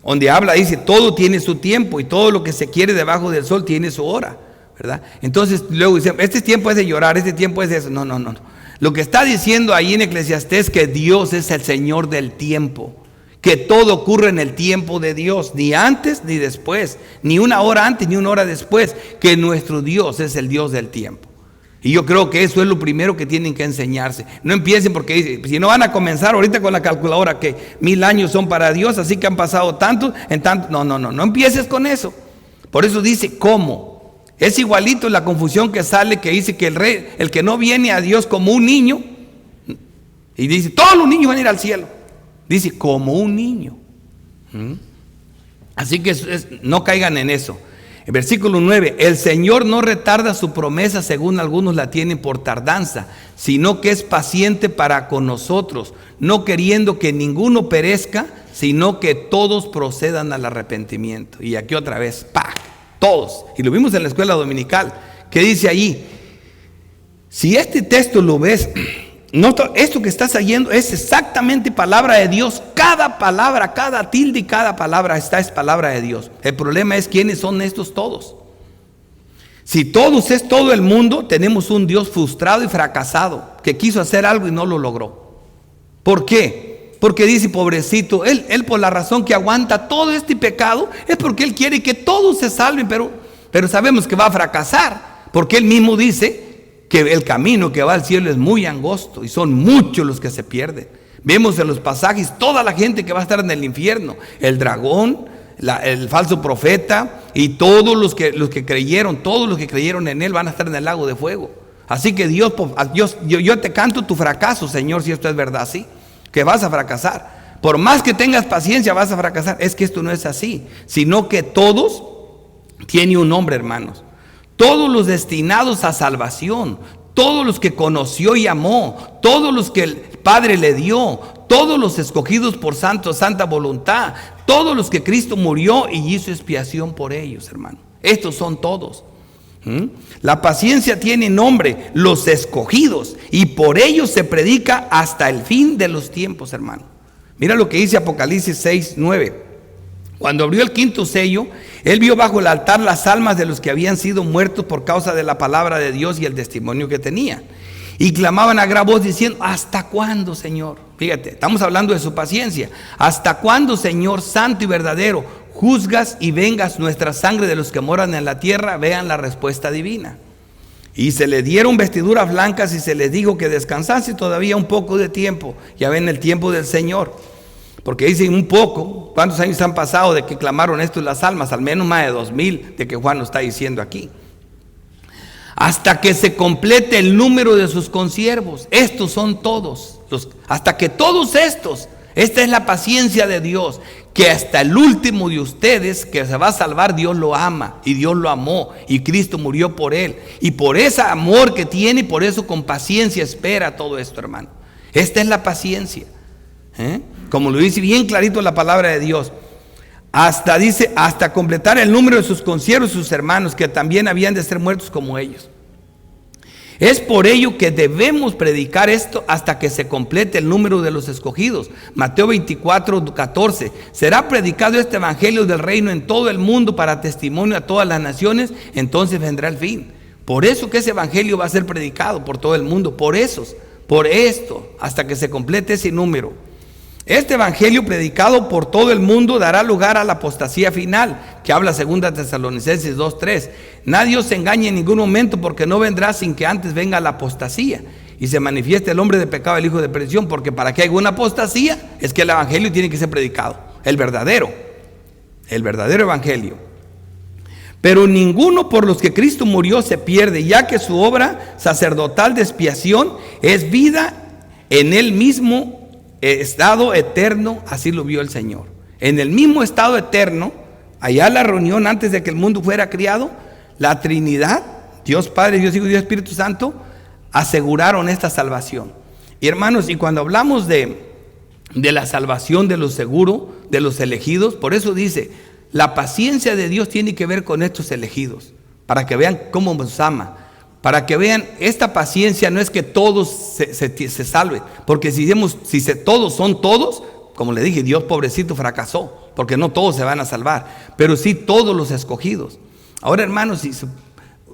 donde habla, dice, todo tiene su tiempo y todo lo que se quiere debajo del sol tiene su hora, ¿verdad? Entonces luego dice, este tiempo es de llorar, este tiempo es de eso. No. Lo que está diciendo ahí en Eclesiastés es que Dios es el Señor del tiempo, que todo ocurre en el tiempo de Dios, ni antes ni después, ni una hora antes ni una hora después, que nuestro Dios es el Dios del tiempo. Y yo creo que eso es lo primero que tienen que enseñarse. No empiecen porque dicen, si no van a comenzar ahorita con la calculadora que 1000 años son para Dios, así que han pasado tantos en tanto. No empieces con eso. Por eso dice, ¿cómo? Es igualito la confusión que sale, que dice que el que no viene a Dios como un niño, y dice, todos los niños van a ir al cielo. Dice, como un niño. Así que no caigan en eso. En versículo 9, el Señor no retarda su promesa, según algunos la tienen por tardanza, sino que es paciente para con nosotros, no queriendo que ninguno perezca, sino que todos procedan al arrepentimiento. Y aquí otra vez, ¡pah! Todos. Y lo vimos en la escuela dominical, que dice allí, si este texto lo ves, esto que estás leyendo es exactamente palabra de Dios. Cada palabra, cada tilde y cada palabra es palabra de Dios. El problema es quiénes son estos todos. Si todos es todo el mundo, tenemos un Dios frustrado y fracasado, que quiso hacer algo y no lo logró. ¿Por qué? Porque dice, pobrecito, él por la razón que aguanta todo este pecado, es porque él quiere que todos se salven, pero sabemos que va a fracasar, porque él mismo dice que el camino que va al cielo es muy angosto y son muchos los que se pierden. Vemos en los pasajes toda la gente que va a estar en el infierno, el dragón, el falso profeta y todos los que creyeron en él van a estar en el lago de fuego. Así que Dios, yo te canto tu fracaso, Señor, si esto es verdad, sí, que vas a fracasar. Por más que tengas paciencia vas a fracasar. Es que esto no es así, sino que todos tienen un nombre, hermanos. Todos los destinados a salvación, todos los que conoció y amó, todos los que el Padre le dio, todos los escogidos por santa voluntad, todos los que Cristo murió y hizo expiación por ellos, hermano. Estos son todos. La paciencia tiene nombre, los escogidos, y por ellos se predica hasta el fin de los tiempos, hermano. Mira lo que dice Apocalipsis 6:9. Cuando abrió el quinto sello, él vio bajo el altar las almas de los que habían sido muertos por causa de la palabra de Dios y el testimonio que tenían. Y clamaban a gran voz diciendo: ¿hasta cuándo, Señor? Fíjate, estamos hablando de su paciencia. ¿Hasta cuándo, Señor, santo y verdadero, juzgas y vengas nuestra sangre de los que moran en la tierra? Vean la respuesta divina. Y se le dieron vestiduras blancas y se les dijo que descansase todavía un poco de tiempo. Ya ven el tiempo del Señor. Porque dicen un poco. ¿Cuántos años han pasado de que clamaron esto en las almas? Al menos más de 2000 de que Juan nos está diciendo aquí. Hasta que se complete el número de sus consiervos. Estos son todos. Hasta que todos estos. Esta es la paciencia de Dios. Que hasta el último de ustedes que se va a salvar, Dios lo ama. Y Dios lo amó. Y Cristo murió por él. Y por ese amor que tiene, por eso con paciencia espera todo esto, hermano. Esta es la paciencia. Como lo dice bien clarito la palabra de Dios. Dice, hasta completar el número de sus consiervos y sus hermanos, que también habían de ser muertos como ellos. Es por ello que debemos predicar esto hasta que se complete el número de los escogidos. Mateo 24:14. Será predicado este evangelio del reino en todo el mundo para testimonio a todas las naciones, entonces vendrá el fin. Por eso que ese evangelio va a ser predicado por todo el mundo, por esto, hasta que se complete ese número. Este evangelio predicado por todo el mundo dará lugar a la apostasía final, que habla 2 Tesalonicenses 2:3. Nadie os engañe en ningún momento, porque no vendrá sin que antes venga la apostasía y se manifieste el hombre de pecado, el hijo de perdición. Porque para que haya una apostasía es que el evangelio tiene que ser predicado, el verdadero evangelio. Pero ninguno por los que Cristo murió se pierde, ya que su obra sacerdotal de expiación es vida en él mismo, estado eterno. Así lo vio el Señor. En el mismo estado eterno, allá en la reunión antes de que el mundo fuera criado, la Trinidad, Dios Padre, Dios Hijo y Dios Espíritu Santo, aseguraron esta salvación. Y hermanos, y cuando hablamos de la salvación de los seguros, de los elegidos, por eso dice, la paciencia de Dios tiene que ver con estos elegidos, para que vean cómo nos ama. Para que vean, esta paciencia no es que todos se salven. Porque si todos son todos, como le dije, Dios pobrecito fracasó. Porque no todos se van a salvar. Pero sí todos los escogidos. Ahora, hermanos,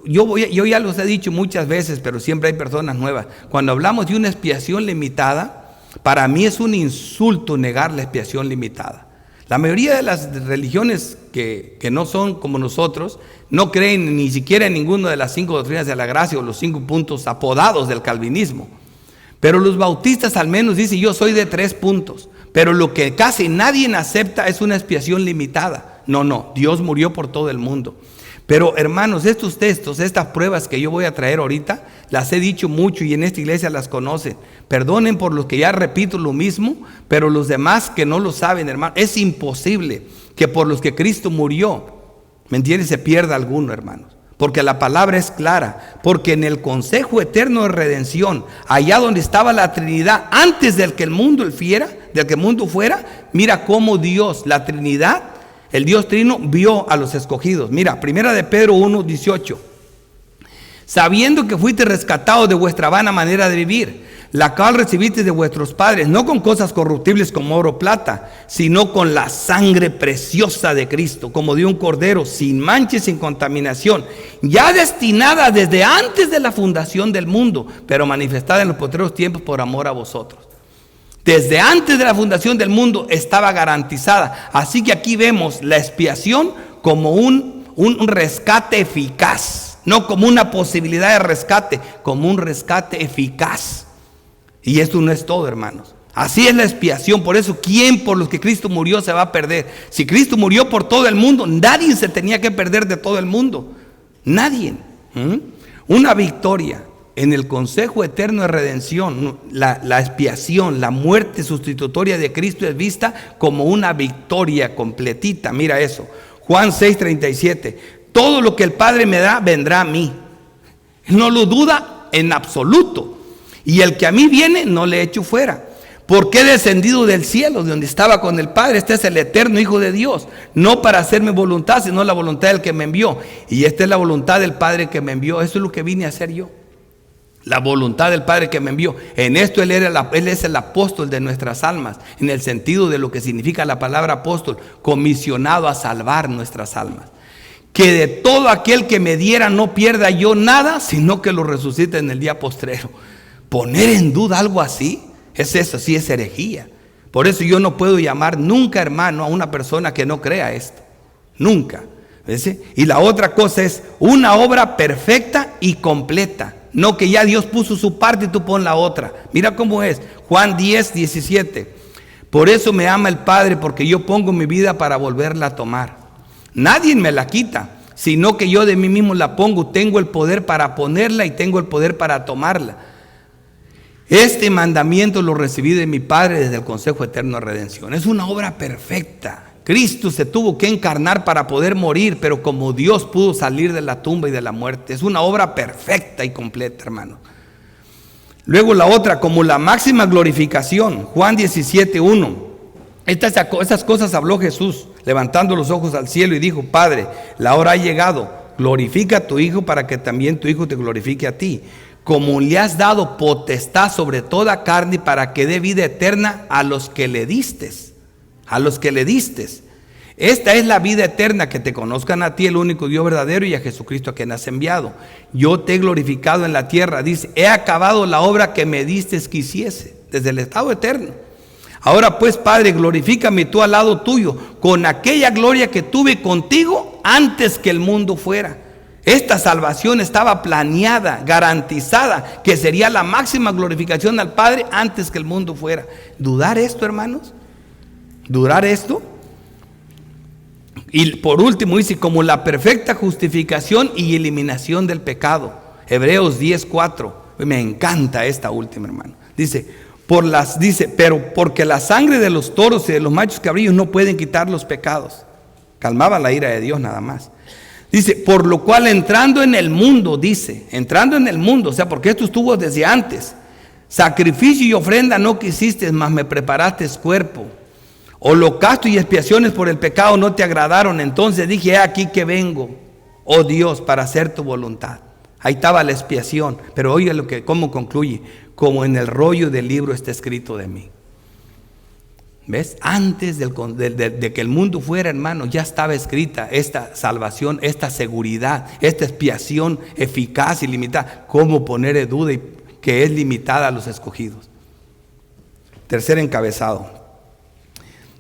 yo ya los he dicho muchas veces, pero siempre hay personas nuevas. Cuando hablamos de una expiación limitada, para mí es un insulto negar la expiación limitada. La mayoría de las religiones que no son como nosotros no creen ni siquiera en ninguna de las 5 doctrinas de la gracia o los 5 puntos apodados del calvinismo. Pero los bautistas al menos dicen: yo soy de 3 puntos. Pero lo que casi nadie acepta es una expiación limitada. No, Dios murió por todo el mundo. Pero hermanos, estos textos, estas pruebas que yo voy a traer ahorita, las he dicho mucho y en esta iglesia las conocen. Perdonen por los que ya repito lo mismo, pero los demás que no lo saben, hermano, es imposible que por los que Cristo murió, ¿me entiendes?, se pierda alguno, hermanos. Porque la palabra es clara, porque en el consejo eterno de redención, allá donde estaba la Trinidad, antes del que el mundo fuera, mira cómo Dios, la Trinidad, el Dios Trino, vio a los escogidos. Mira, 1 de Pedro 1:18. Sabiendo que fuiste rescatados de vuestra vana manera de vivir, la cual recibisteis de vuestros padres, no con cosas corruptibles como oro o plata, sino con la sangre preciosa de Cristo, como de un cordero, sin mancha y sin contaminación, ya destinada desde antes de la fundación del mundo, pero manifestada en los postreros tiempos por amor a vosotros. Desde antes de la fundación del mundo estaba garantizada. Así que aquí vemos la expiación como un rescate eficaz, no como una posibilidad de rescate, como un rescate eficaz. Y esto no es todo, hermanos. Así es la expiación. Por eso, ¿quién por los que Cristo murió se va a perder? Si Cristo murió por todo el mundo, nadie se tenía que perder de todo el mundo. Nadie. Una victoria en el consejo eterno de redención, la expiación, la muerte sustitutoria de Cristo es vista como una victoria completita. Mira eso. Juan 6:37. Todo lo que el Padre me da, vendrá a mí. No lo duda en absoluto. Y el que a mí viene, no le echo fuera. Porque he descendido del cielo, de donde estaba con el Padre. Este es el eterno Hijo de Dios. No para hacer mi voluntad, sino la voluntad del que me envió. Y esta es la voluntad del Padre que me envió. Eso es lo que vine a hacer yo. La voluntad del Padre que me envió. En esto Él es el apóstol de nuestras almas. En el sentido de lo que significa la palabra apóstol. Comisionado a salvar nuestras almas. Que de todo aquel que me diera no pierda yo nada, sino que lo resucite en el día postrero. Poner en duda algo así, es eso, sí es herejía. Por eso yo no puedo llamar nunca hermano a una persona que no crea esto. Nunca. ¿Ves? Y la otra cosa es una obra perfecta y completa. No que ya Dios puso su parte y tú pon la otra. Mira cómo es. Juan 10, 17. Por eso me ama el Padre, porque yo pongo mi vida para volverla a tomar. Nadie me la quita, sino que yo de mí mismo la pongo. Tengo el poder para ponerla y tengo el poder para tomarla. Este mandamiento lo recibí de mi Padre desde el Consejo Eterno de Redención. Es una obra perfecta. Cristo se tuvo que encarnar para poder morir, pero como Dios pudo salir de la tumba y de la muerte. Es una obra perfecta y completa, hermano. Luego la otra, como la máxima glorificación, Juan 17:1. Estas cosas habló Jesús, levantando los ojos al cielo y dijo: Padre, la hora ha llegado, glorifica a tu Hijo para que también tu Hijo te glorifique a ti. Como le has dado potestad sobre toda carne para que dé vida eterna a los que le distes. A los que le distes. Esta es la vida eterna, que te conozcan a ti, el único Dios verdadero, y a Jesucristo a quien has enviado. Yo te he glorificado en la tierra. Dice: he acabado la obra que me distes que hiciese, desde el estado eterno. Ahora pues, Padre, glorifícame tú al lado tuyo, con aquella gloria que tuve contigo antes que el mundo fuera. Esta salvación estaba planeada, garantizada, que sería la máxima glorificación al Padre antes que el mundo fuera. ¿Dudar esto, hermanos? ¿Dudar esto? Y por último dice: como la perfecta justificación y eliminación del pecado. Hebreos 10:4. Me encanta esta última, hermano. Dice, pero porque la sangre de los toros y de los machos cabrillos no pueden quitar los pecados. Calmaba la ira de Dios nada más. Dice, por lo cual entrando en el mundo, o sea, porque esto estuvo desde antes. Sacrificio y ofrenda no quisiste, mas me preparaste cuerpo. Holocausto y expiaciones por el pecado no te agradaron. Entonces dije: he aquí que vengo, oh Dios, para hacer tu voluntad. Ahí estaba la expiación. Pero oiga cómo concluye: como en el rollo del libro está escrito de mí. ¿Ves? Antes de que el mundo fuera, hermano, ya estaba escrita esta salvación, esta seguridad, esta expiación eficaz y limitada. ¿Cómo poner en duda que es limitada a los escogidos? Tercer encabezado.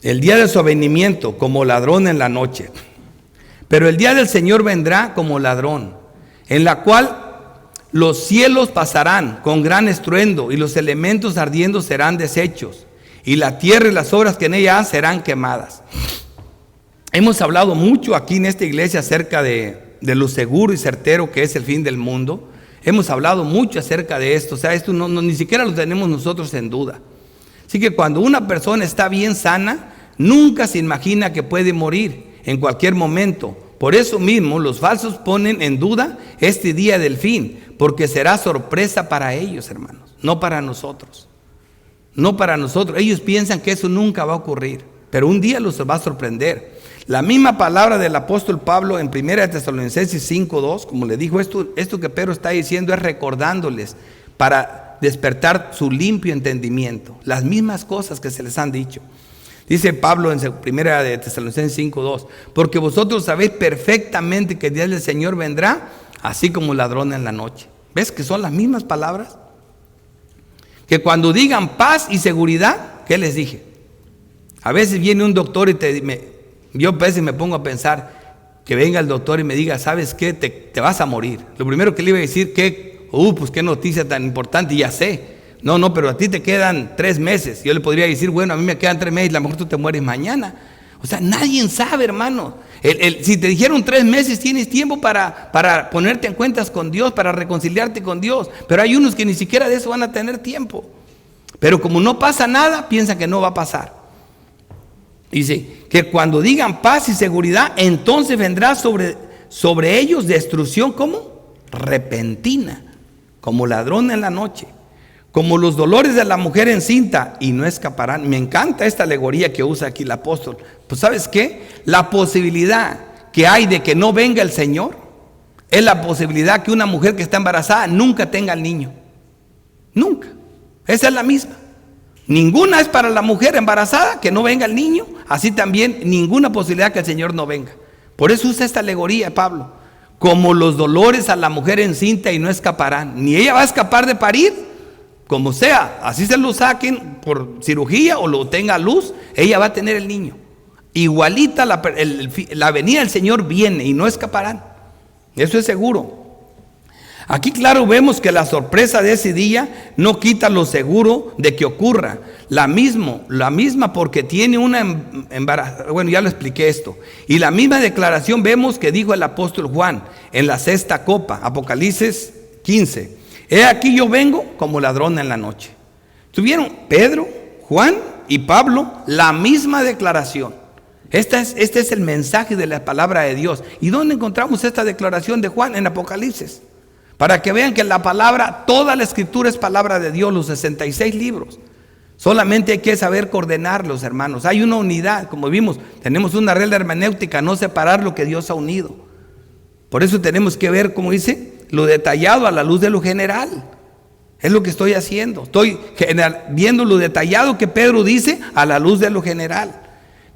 El día de su avenimiento como ladrón en la noche. Pero el día del Señor vendrá como ladrón, en la cual los cielos pasarán con gran estruendo y los elementos ardiendo serán deshechos. Y la tierra y las obras que en ella serán quemadas. Hemos hablado mucho aquí en esta iglesia acerca de lo seguro y certero que es el fin del mundo. Hemos hablado mucho acerca de esto. O sea, esto ni siquiera lo tenemos nosotros en duda. Así que cuando una persona está bien sana, nunca se imagina que puede morir en cualquier momento. Por eso mismo los falsos ponen en duda este día del fin, porque será sorpresa para ellos, hermanos, no para nosotros. No para nosotros. Ellos piensan que eso nunca va a ocurrir, pero un día los va a sorprender. La misma palabra del apóstol Pablo en 1 Tesalonicenses 5:2, como le dijo, esto que Pedro está diciendo es recordándoles para despertar su limpio entendimiento, las mismas cosas que se les han dicho. Dice Pablo en 1 Tesalonicenses 5:2, porque vosotros sabéis perfectamente que el día del Señor vendrá así como ladrón en la noche. ¿Ves que son las mismas palabras? Que cuando digan paz y seguridad, ¿qué les dije? A veces viene un doctor y yo a veces me pongo a pensar que venga el doctor y me diga: ¿sabes qué? Te vas a morir. Lo primero que le iba a decir, pues qué noticia tan importante, ya sé. No, pero a ti te quedan 3 meses. Yo le podría decir: bueno, a mí me quedan 3 meses, a lo mejor tú te mueres mañana. O sea, nadie sabe, hermano. Si te dijeron 3 meses, tienes tiempo para ponerte en cuentas con Dios, para reconciliarte con Dios. Pero hay unos que ni siquiera de eso van a tener tiempo. Pero como no pasa nada, piensan que no va a pasar. Dice que cuando digan paz y seguridad, entonces vendrá sobre ellos destrucción, ¿cómo? Repentina, como ladrón en la noche. Como los dolores de la mujer encinta, y no escaparán. Me encanta esta alegoría que usa aquí el apóstol. Pues ¿sabes qué? La posibilidad que hay de que no venga el Señor es la posibilidad que una mujer que está embarazada nunca tenga al niño. Nunca. Esa es la misma. Ninguna es para la mujer embarazada que no venga el niño. Así también ninguna posibilidad que el Señor no venga. Por eso usa esta alegoría Pablo. Como los dolores a la mujer encinta, y no escaparán. Ni ella va a escapar de parir, como sea, así se lo saquen por cirugía o lo tenga a luz, ella va a tener el niño. Igualita la venida del Señor viene y no escaparán. Eso es seguro. Aquí claro vemos que la sorpresa de ese día no quita lo seguro de que ocurra. La misma porque tiene una embarazo. Bueno, ya lo expliqué esto. Y la misma declaración vemos que dijo el apóstol Juan en la sexta copa, Apocalipsis 15. He aquí yo vengo como ladrón en la noche. Tuvieron Pedro, Juan y Pablo la misma declaración. Este es el mensaje de la palabra de Dios. ¿Y dónde encontramos esta declaración de Juan? En Apocalipsis. Para que vean que la palabra, toda la escritura es palabra de Dios, los 66 libros. Solamente hay que saber coordenarlos, hermanos. Hay una unidad, como vimos, tenemos una regla hermenéutica, no separar lo que Dios ha unido. Por eso tenemos que ver, como dice, lo detallado a la luz de lo general. Es lo que estoy haciendo. Estoy viendo lo detallado que Pedro dice a la luz de lo general.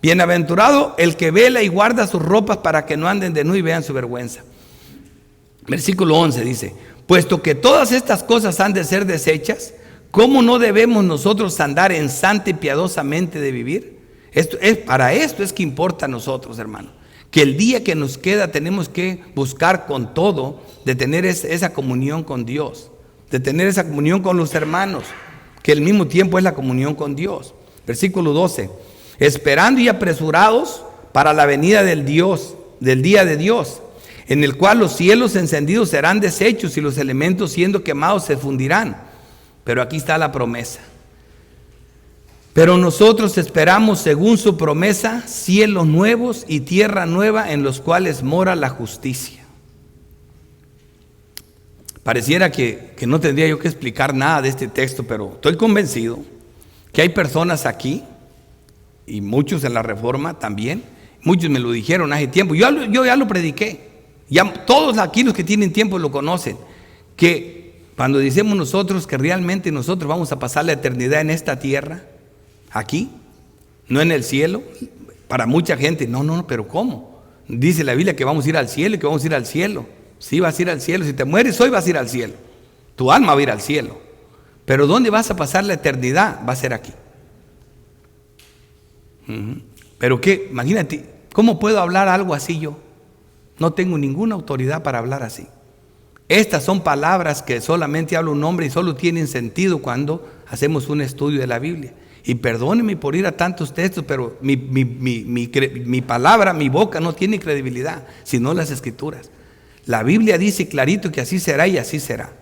Bienaventurado el que vela y guarda sus ropas para que no anden de nu y vean su vergüenza. Versículo 11 dice: puesto que todas estas cosas han de ser deshechas, ¿cómo no debemos nosotros andar en santa y piadosamente de vivir? Para esto es que importa a nosotros, hermano. Que el día que nos queda tenemos que buscar con todo de tener esa comunión con Dios, de tener esa comunión con los hermanos, que al mismo tiempo es la comunión con Dios. Versículo 12: esperando y apresurados para la venida del día de Dios, en el cual los cielos encendidos serán deshechos y los elementos siendo quemados se fundirán. Pero aquí está la promesa. Pero nosotros esperamos según su promesa cielos nuevos y tierra nueva en los cuales mora la justicia. Pareciera que no tendría yo que explicar nada de este texto, pero estoy convencido que hay personas aquí, y muchos en la Reforma también, muchos me lo dijeron hace tiempo, yo ya lo prediqué. Ya todos aquí los que tienen tiempo lo conocen, que cuando decimos nosotros que realmente nosotros vamos a pasar la eternidad en esta tierra, aquí, no en el cielo, para mucha gente, no, pero ¿cómo? Dice la Biblia que vamos a ir al cielo y que vamos a ir al cielo. Sí, vas a ir al cielo, si te mueres hoy vas a ir al cielo, tu alma va a ir al cielo, pero ¿dónde vas a pasar la eternidad? Va a ser aquí. Pero qué, imagínate, ¿cómo puedo hablar algo así yo? No tengo ninguna autoridad para hablar así. Estas son palabras que solamente habla un hombre y solo tienen sentido cuando hacemos un estudio de la Biblia. Y perdónenme por ir a tantos textos, pero mi palabra, mi boca no tiene credibilidad, sino las Escrituras. La Biblia dice clarito que así será y así será.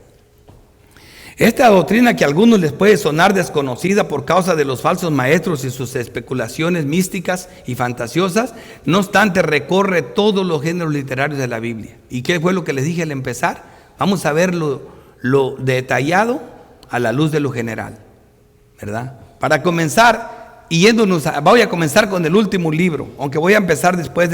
Esta doctrina que a algunos les puede sonar desconocida por causa de los falsos maestros y sus especulaciones místicas y fantasiosas, no obstante recorre todos los géneros literarios de la Biblia. ¿Y qué fue lo que les dije al empezar? Vamos a ver lo detallado a la luz de lo general, ¿verdad? Para comenzar, voy a comenzar con el último libro, aunque voy a empezar después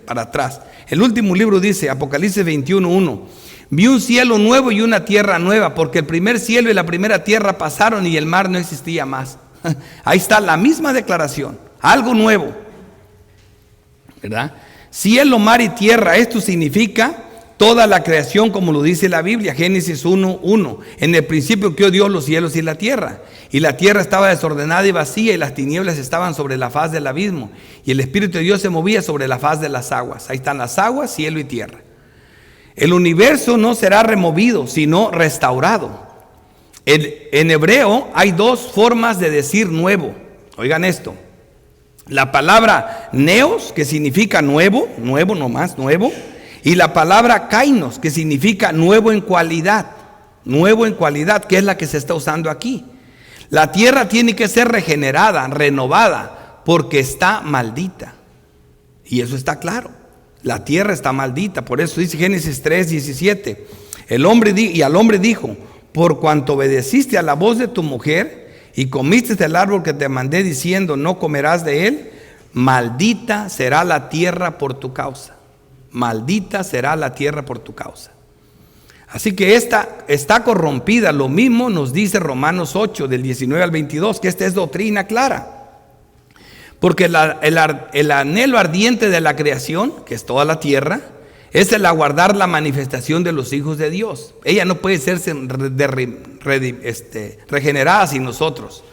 para atrás. El último libro dice, Apocalipsis 21:1. Vi un cielo nuevo y una tierra nueva, porque el primer cielo y la primera tierra pasaron y el mar no existía más. Ahí está la misma declaración, algo nuevo, ¿verdad? Cielo, mar y tierra, esto significa toda la creación como lo dice la Biblia, Génesis 1:1. En el principio creó Dios los cielos y la tierra estaba desordenada y vacía, y las tinieblas estaban sobre la faz del abismo, y el Espíritu de Dios se movía sobre la faz de las aguas. Ahí están las aguas, cielo y tierra. El universo no será removido, sino restaurado. En hebreo hay dos formas de decir nuevo. Oigan esto. La palabra neos, que significa nuevo, nomás, nuevo. Y la palabra kainos, que significa nuevo en cualidad, que es la que se está usando aquí. La tierra tiene que ser regenerada, renovada, porque está maldita. Y eso está claro. La tierra está maldita, por eso dice Génesis 3:17. Y al hombre dijo: por cuanto obedeciste a la voz de tu mujer y comiste del árbol que te mandé diciendo, no comerás de él, maldita será la tierra por tu causa. Maldita será la tierra por tu causa. Así que esta está corrompida. Lo mismo nos dice Romanos 8, del 19 al 22, que esta es doctrina clara. Porque el anhelo ardiente de la creación, que es toda la tierra, es el aguardar la manifestación de los hijos de Dios. Ella no puede ser regenerada sin nosotros.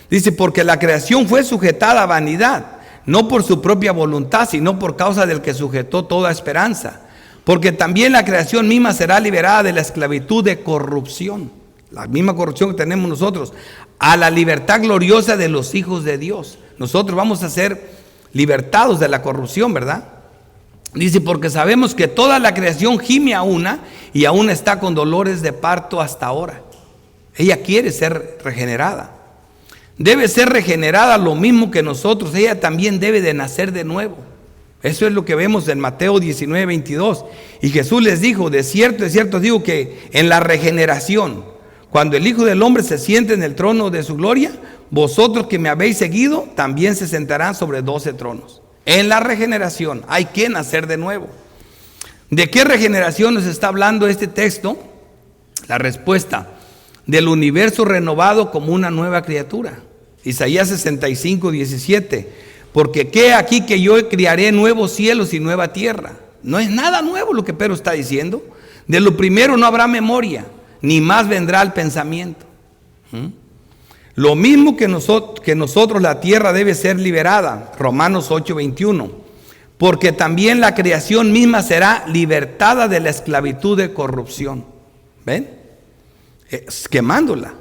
Dice, porque la creación fue sujetada a vanidad, no por su propia voluntad, sino por causa del que sujetó toda esperanza. Porque también la creación misma será liberada de la esclavitud de corrupción, la misma corrupción que tenemos nosotros, a la libertad gloriosa de los hijos de Dios. Nosotros vamos a ser libertados de la corrupción, ¿verdad? Dice, porque sabemos que toda la creación gime a una y aún está con dolores de parto hasta ahora. Ella quiere ser regenerada. Debe ser regenerada lo mismo que nosotros. Ella también debe de nacer de nuevo. Eso es lo que vemos en Mateo 19, 22. Y Jesús les dijo, de cierto digo que en la regeneración, cuando el Hijo del Hombre se siente en el trono de su gloria, vosotros que me habéis seguido, también se sentarán sobre 12 tronos. En la regeneración hay que nacer de nuevo. ¿De qué regeneración nos está hablando este texto? La respuesta, del universo renovado como una nueva criatura. Isaías 65, 17. Porque qué aquí que yo criaré nuevos cielos y nueva tierra. No es nada nuevo lo que Pedro está diciendo. De lo primero no habrá memoria, ni más vendrá el pensamiento. Lo mismo que nosotros la tierra debe ser liberada. Romanos 8, 21. Porque también la creación misma será libertada de la esclavitud de corrupción. ¿Ven? Quemándola.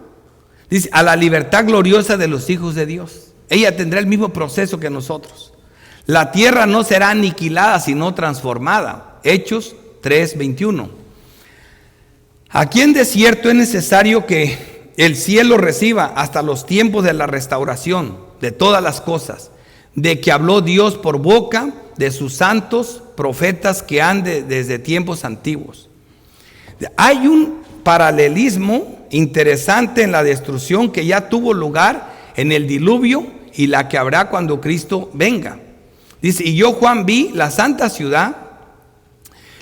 Dice, a la libertad gloriosa de los hijos de Dios. Ella tendrá el mismo proceso que nosotros. La tierra no será aniquilada, sino transformada. Hechos 3, 21. Aquí en desierto es necesario que el cielo reciba hasta los tiempos de la restauración de todas las cosas, de que habló Dios por boca de sus santos profetas que han desde tiempos antiguos. Hay un paralelismo interesante en la destrucción que ya tuvo lugar en el diluvio y la que habrá cuando Cristo venga. Dice, y yo Juan vi la santa ciudad,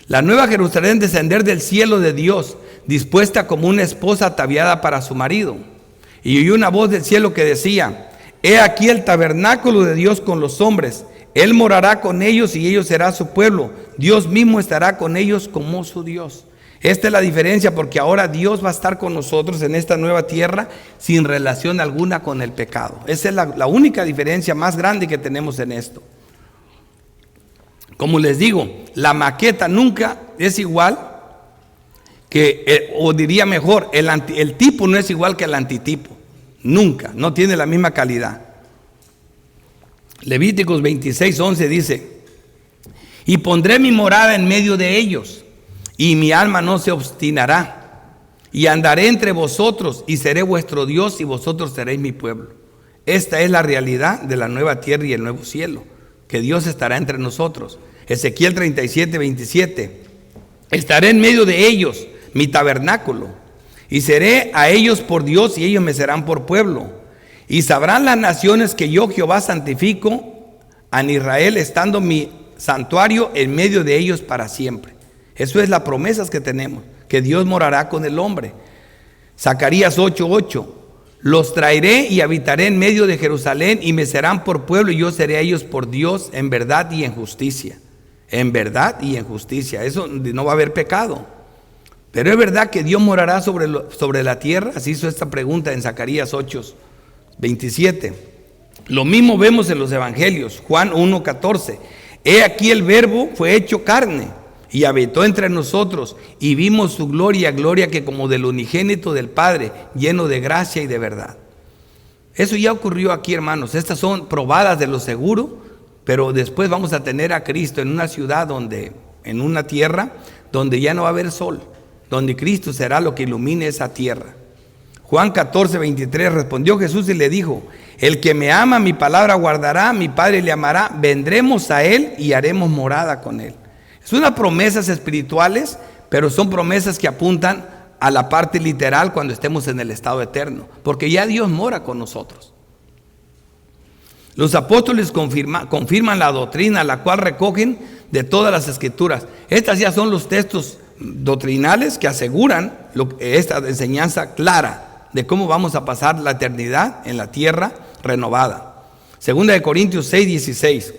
la nueva Jerusalén, descender del cielo de Dios, dispuesta como una esposa ataviada para su marido. Y oí una voz del cielo que decía, he aquí el tabernáculo de Dios con los hombres, Él morará con ellos y ellos será su pueblo, Dios mismo estará con ellos como su Dios. Esta es la diferencia, porque ahora Dios va a estar con nosotros en esta nueva tierra sin relación alguna con el pecado. Esa es la única diferencia más grande que tenemos en esto. Como les digo, la maqueta nunca es igual que, o diría mejor, el tipo no es igual que el antitipo. Nunca, no tiene la misma calidad. Levíticos 26, 11 dice, y pondré mi morada en medio de ellos, y mi alma no se obstinará, y andaré entre vosotros, y seré vuestro Dios, y vosotros seréis mi pueblo. Esta es la realidad de la nueva tierra y el nuevo cielo, que Dios estará entre nosotros. Ezequiel 37, 27. Estaré en medio de ellos, mi tabernáculo, y seré a ellos por Dios, y ellos me serán por pueblo. Y sabrán las naciones que yo, Jehová, santifico a Israel, estando mi santuario en medio de ellos para siempre. Eso es las promesas que tenemos, que Dios morará con el hombre. Zacarías 8, 8. Los traeré y habitaré en medio de Jerusalén, y me serán por pueblo, y yo seré a ellos por Dios en verdad y en justicia. En verdad y en justicia. Eso no va a haber pecado. Pero es verdad que Dios morará sobre la tierra. Así hizo esta pregunta en Zacarías 8, 27. Lo mismo vemos en los evangelios. Juan 1, 14. He aquí el verbo fue hecho carne y habitó entre nosotros, y vimos su gloria, gloria que como del unigénito del Padre, lleno de gracia y de verdad. Eso ya ocurrió aquí, hermanos. Estas son probadas de lo seguro, pero después vamos a tener a Cristo en una ciudad en una tierra donde ya no va a haber sol, donde Cristo será lo que ilumine esa tierra. Juan 14, 23, respondió Jesús y le dijo, el que me ama, mi palabra guardará, mi Padre le amará, vendremos a él y haremos morada con él. Son unas promesas espirituales, pero son promesas que apuntan a la parte literal cuando estemos en el estado eterno, porque ya Dios mora con nosotros. Los apóstoles confirman la doctrina, la cual recogen de todas las escrituras. Estas ya son los textos doctrinales que aseguran esta enseñanza clara de cómo vamos a pasar la eternidad en la tierra renovada. Segunda de Corintios 6, 16.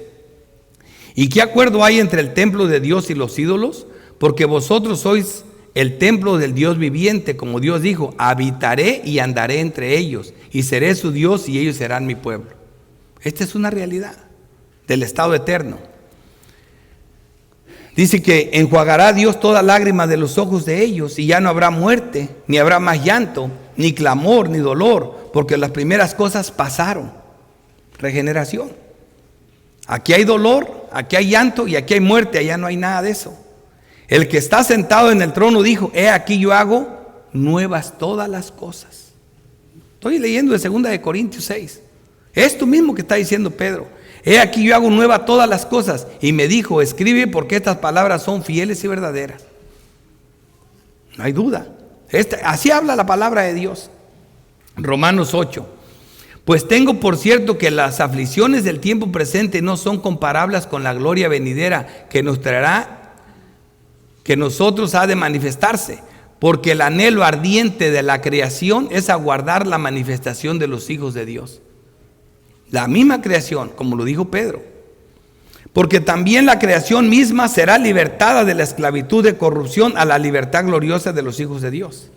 ¿Y qué acuerdo hay entre el templo de Dios y los ídolos? porque vosotros sois el templo del Dios viviente, como Dios dijo, habitaré y andaré entre ellos, y seré su Dios y ellos serán mi pueblo. Esta es una realidad del estado eterno. Dice que enjuagará Dios toda lágrima de los ojos de ellos, y ya no habrá muerte, ni habrá más llanto, ni clamor, ni dolor, porque las primeras cosas pasaron. Regeneración. Aquí hay dolor, aquí hay llanto y aquí hay muerte, allá no hay nada de eso. El que está sentado en el trono dijo, he aquí yo hago nuevas todas las cosas. Estoy leyendo de 2 de Corintios 6. Esto mismo que está diciendo Pedro. He aquí yo hago nuevas todas las cosas. Y me dijo, escribe porque estas palabras son fieles y verdaderas. No hay duda. Así habla la palabra de Dios. Romanos 8. Pues tengo por cierto que las aflicciones del tiempo presente no son comparables con la gloria venidera que nos traerá, que nosotros ha de manifestarse, porque el anhelo ardiente de la creación es aguardar la manifestación de los hijos de Dios. La misma creación, como lo dijo Pedro. Porque también la creación misma será libertada de la esclavitud de corrupción a la libertad gloriosa de los hijos de Dios.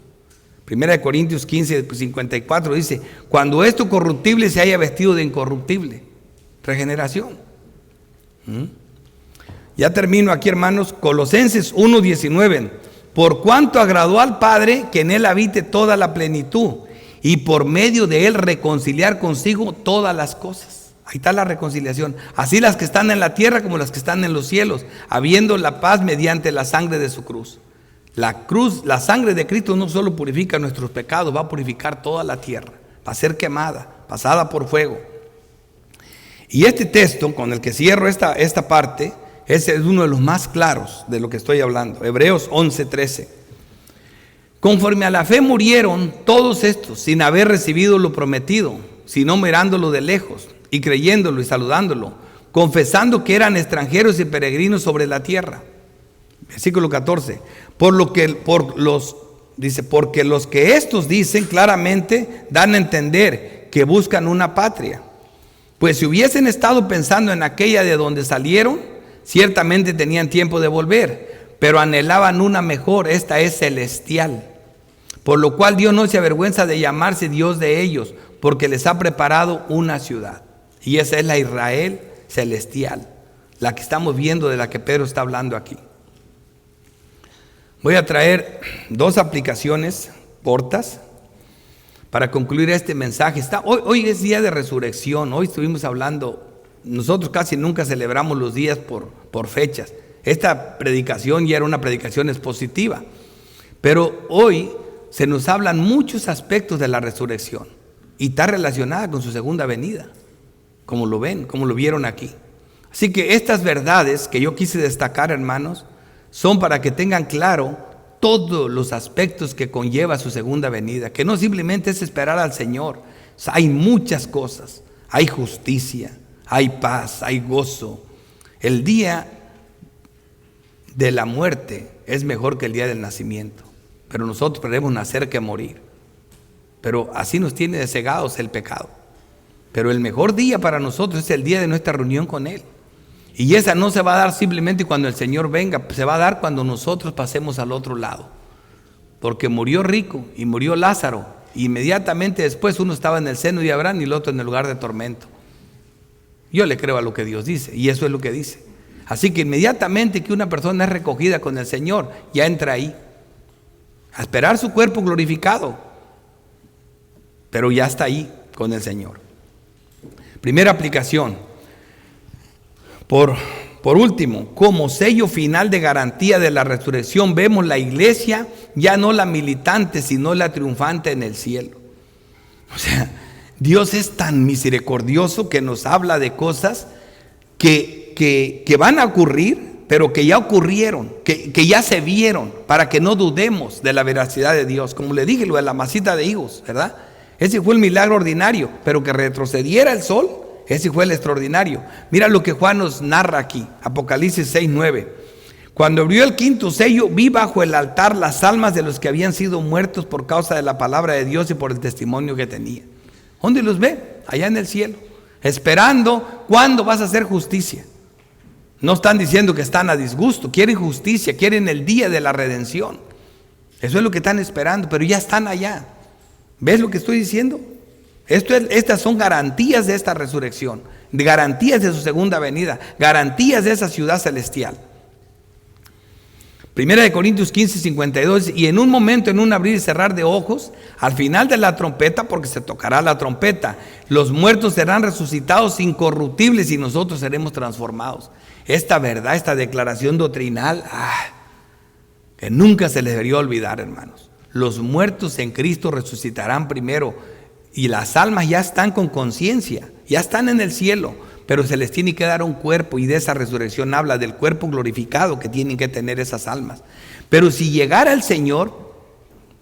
1 Corintios 15, 54 dice, cuando esto corruptible se haya vestido de incorruptible. Regeneración. Ya termino aquí, hermanos. Colosenses 1, 19. Por cuanto agradó al Padre que en él habite toda la plenitud, y por medio de él reconciliar consigo todas las cosas. Ahí está la reconciliación. Así las que están en la tierra como las que están en los cielos, habiendo la paz mediante la sangre de su cruz. La cruz, la sangre de Cristo no solo purifica nuestros pecados, va a purificar toda la tierra, va a ser quemada, pasada por fuego. Y este texto con el que cierro esta parte, ese es uno de los más claros de lo que estoy hablando. Hebreos 11:13. Conforme a la fe murieron todos estos sin haber recibido lo prometido, sino mirándolo de lejos y creyéndolo y saludándolo, confesando que eran extranjeros y peregrinos sobre la tierra. Versículo 14. Porque los que estos dicen claramente dan a entender que buscan una patria. Pues si hubiesen estado pensando en aquella de donde salieron, ciertamente tenían tiempo de volver, pero anhelaban una mejor, esta es celestial. Por lo cual Dios no se avergüenza de llamarse Dios de ellos, porque les ha preparado una ciudad. Y esa es la Israel celestial, la que estamos viendo, de la que Pedro está hablando aquí. Voy a traer 2 aplicaciones cortas para concluir este mensaje. Hoy es día de resurrección. Hoy estuvimos hablando, nosotros casi nunca celebramos los días por fechas. Esta predicación ya era una predicación expositiva, pero hoy se nos hablan muchos aspectos de la resurrección y está relacionada con su segunda venida, como lo ven, como lo vieron aquí. Así que estas verdades que yo quise destacar, hermanos, son para que tengan claro todos los aspectos que conlleva su segunda venida, que no simplemente es esperar al Señor. O sea, hay muchas cosas, hay justicia, hay paz, hay gozo. El día de la muerte es mejor que el día del nacimiento, pero nosotros preferimos nacer que morir. Pero así nos tiene cegados el pecado. Pero el mejor día para nosotros es el día de nuestra reunión con Él. Y esa no se va a dar simplemente cuando el Señor venga, se va a dar cuando nosotros pasemos al otro lado. Porque murió rico y murió Lázaro. Inmediatamente después uno estaba en el seno de Abraham y el otro en el lugar de tormento. Yo le creo a lo que Dios dice, y eso es lo que dice. Así que inmediatamente que una persona es recogida con el Señor, ya entra ahí. A esperar su cuerpo glorificado. Pero ya está ahí con el Señor. Primera aplicación. Por último, como sello final de garantía de la resurrección, vemos la iglesia ya no la militante, sino la triunfante en el cielo. O sea, Dios es tan misericordioso que nos habla de cosas que van a ocurrir, pero que ya ocurrieron, que ya se vieron, para que no dudemos de la veracidad de Dios. Como le dije, lo de la masita de higos, ¿verdad? Ese fue el milagro ordinario, pero que retrocediera el sol, ese fue el extraordinario. Mira lo que Juan nos narra aquí, Apocalipsis 6:9. Cuando abrió el quinto sello, vi bajo el altar las almas de los que habían sido muertos por causa de la palabra de Dios y por el testimonio que tenían. ¿Dónde los ve? Allá en el cielo, esperando cuándo vas a hacer justicia. No están diciendo que están a disgusto, quieren justicia, quieren el día de la redención. Eso es lo que están esperando, pero ya están allá. ¿Ves lo que estoy diciendo? Estas son garantías de esta resurrección, de garantías de su segunda venida, garantías de esa ciudad celestial. Primera de Corintios 15:52, y en un momento, en un abrir y cerrar de ojos, al final de la trompeta, porque se tocará la trompeta, los muertos serán resucitados incorruptibles y nosotros seremos transformados. Esta verdad, esta declaración doctrinal, que nunca se les debería olvidar, hermanos. Los muertos en Cristo resucitarán primero y las almas ya están con conciencia, ya están en el cielo, pero se les tiene que dar un cuerpo, y de esa resurrección habla del cuerpo glorificado que tienen que tener esas almas. Pero si llegara el Señor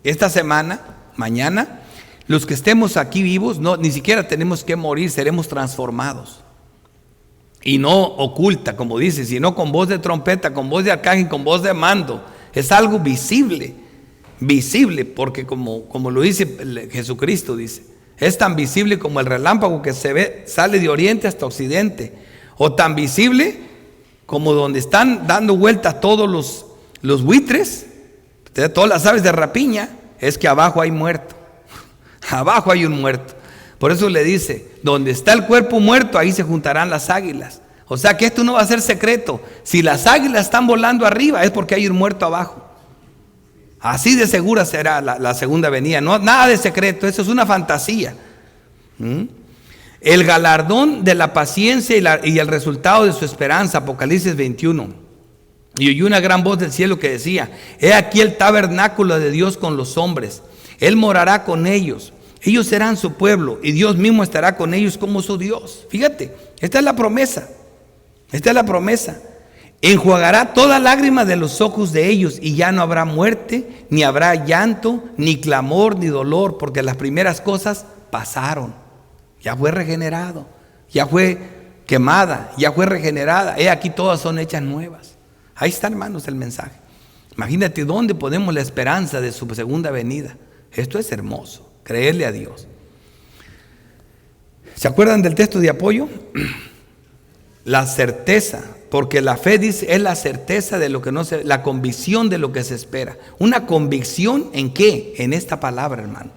esta semana, mañana, los que estemos aquí vivos, ni siquiera tenemos que morir, seremos transformados. Y no oculta, como dice, sino con voz de trompeta, con voz de arcángel, con voz de mando. Es algo visible, porque como lo dice Jesucristo, dice, es tan visible como el relámpago que se ve, sale de oriente hasta occidente, o tan visible como donde están dando vueltas todos los buitres, todas las aves de rapiña, es que abajo hay muerto, abajo hay un muerto. Por eso le dice, donde está el cuerpo muerto, ahí se juntarán las águilas. O sea que esto no va a ser secreto. Si las águilas están volando arriba, es porque hay un muerto abajo. Así de segura será la segunda venida. No, nada de secreto, eso es una fantasía. El galardón de la paciencia y el resultado de su esperanza, Apocalipsis 21. Y oí una gran voz del cielo que decía, he aquí el tabernáculo de Dios con los hombres. Él morará con ellos. Ellos serán su pueblo y Dios mismo estará con ellos como su Dios. Fíjate, esta es la promesa. Esta es la promesa. Enjuagará toda lágrima de los ojos de ellos y ya no habrá muerte, ni habrá llanto, ni clamor, ni dolor, porque las primeras cosas pasaron. Ya fue regenerado, ya fue quemada, ya fue regenerada. Aquí todas son hechas nuevas. Ahí está, hermanos, el mensaje. Imagínate dónde ponemos la esperanza de su segunda venida. Esto es hermoso. Creerle a Dios. ¿Se acuerdan del texto de apoyo? La certeza, porque la fe dice es la certeza de lo que no se, la convicción de lo que se espera. ¿Una convicción en qué? En esta palabra, hermano.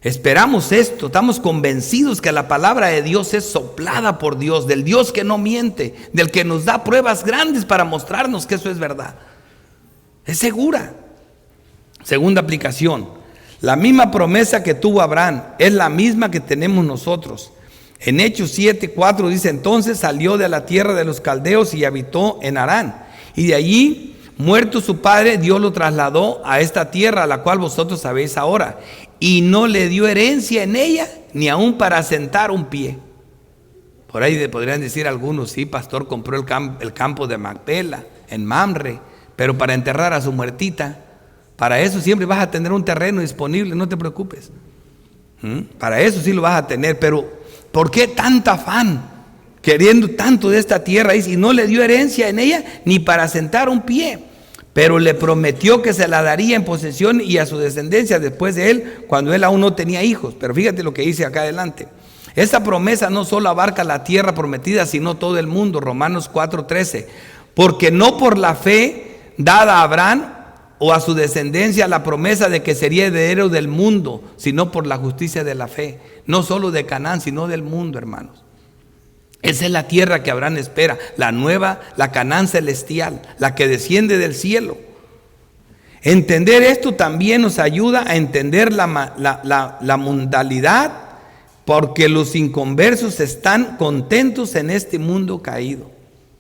Esperamos esto, estamos convencidos que la palabra de Dios es soplada por Dios, del Dios que no miente, del que nos da pruebas grandes para mostrarnos que eso es verdad. Es segura. Segunda aplicación. La misma promesa que tuvo Abraham es la misma que tenemos nosotros. En Hechos 7:4 dice, entonces salió de la tierra de los caldeos y habitó en Harán. Y de allí, muerto su padre, Dios lo trasladó a esta tierra a la cual vosotros sabéis ahora. Y no le dio herencia en ella, ni aún para asentar un pie. Por ahí podrían decir algunos, sí, pastor, compró el campo de Macpela, en Mamre, pero para enterrar a su muertita. Para eso siempre vas a tener un terreno disponible, no te preocupes. Para eso sí lo vas a tener, pero ¿por qué tanto afán? Queriendo tanto de esta tierra, y no le dio herencia en ella, ni para sentar un pie. Pero le prometió que se la daría en posesión y a su descendencia después de él, cuando él aún no tenía hijos. Pero fíjate lo que dice acá adelante. Esta promesa no solo abarca la tierra prometida, sino todo el mundo. Romanos 4:13. Porque no por la fe dada a Abraham o a su descendencia la promesa de que sería heredero del mundo, sino por la justicia de la fe. No solo de Canaán, sino del mundo, hermanos. Esa es la tierra que Abraham espera, la nueva, la Canaán celestial, la que desciende del cielo. Entender esto también nos ayuda a entender la mundalidad, porque los inconversos están contentos en este mundo caído.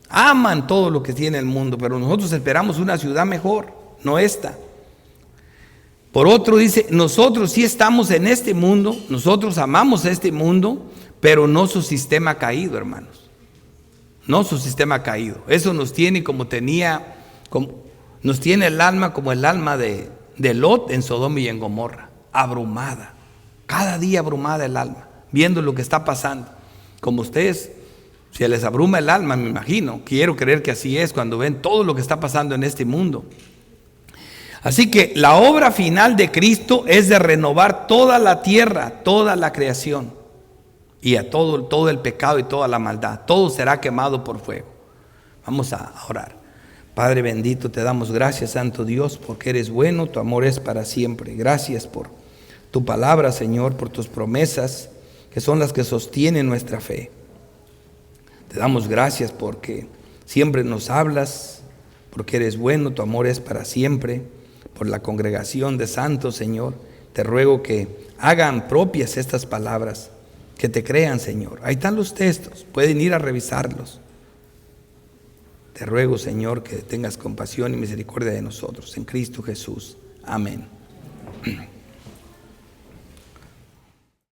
Aman todo lo que tiene el mundo, pero nosotros esperamos una ciudad mejor, no esta. Por otro dice, nosotros sí estamos en este mundo, nosotros amamos este mundo, pero no su sistema caído, hermanos. No su sistema caído. Eso nos tiene nos tiene el alma como el alma de Lot en Sodoma y en Gomorra, abrumada. Cada día abrumada el alma, viendo lo que está pasando. Como ustedes, se les abruma el alma, me imagino. Quiero creer que así es cuando ven todo lo que está pasando en este mundo. Así que la obra final de Cristo es de renovar toda la tierra, toda la creación. Y a todo el pecado y toda la maldad. Todo será quemado por fuego. Vamos a orar. Padre bendito, te damos gracias, Santo Dios, porque eres bueno, tu amor es para siempre. Gracias por tu palabra, Señor, por tus promesas, que son las que sostienen nuestra fe. Te damos gracias porque siempre nos hablas, porque eres bueno, tu amor es para siempre. Por la congregación de santos, Señor, te ruego que hagan propias estas palabras, que te crean, Señor. Ahí están los textos, pueden ir a revisarlos. Te ruego, Señor, que tengas compasión y misericordia de nosotros, en Cristo Jesús. Amén.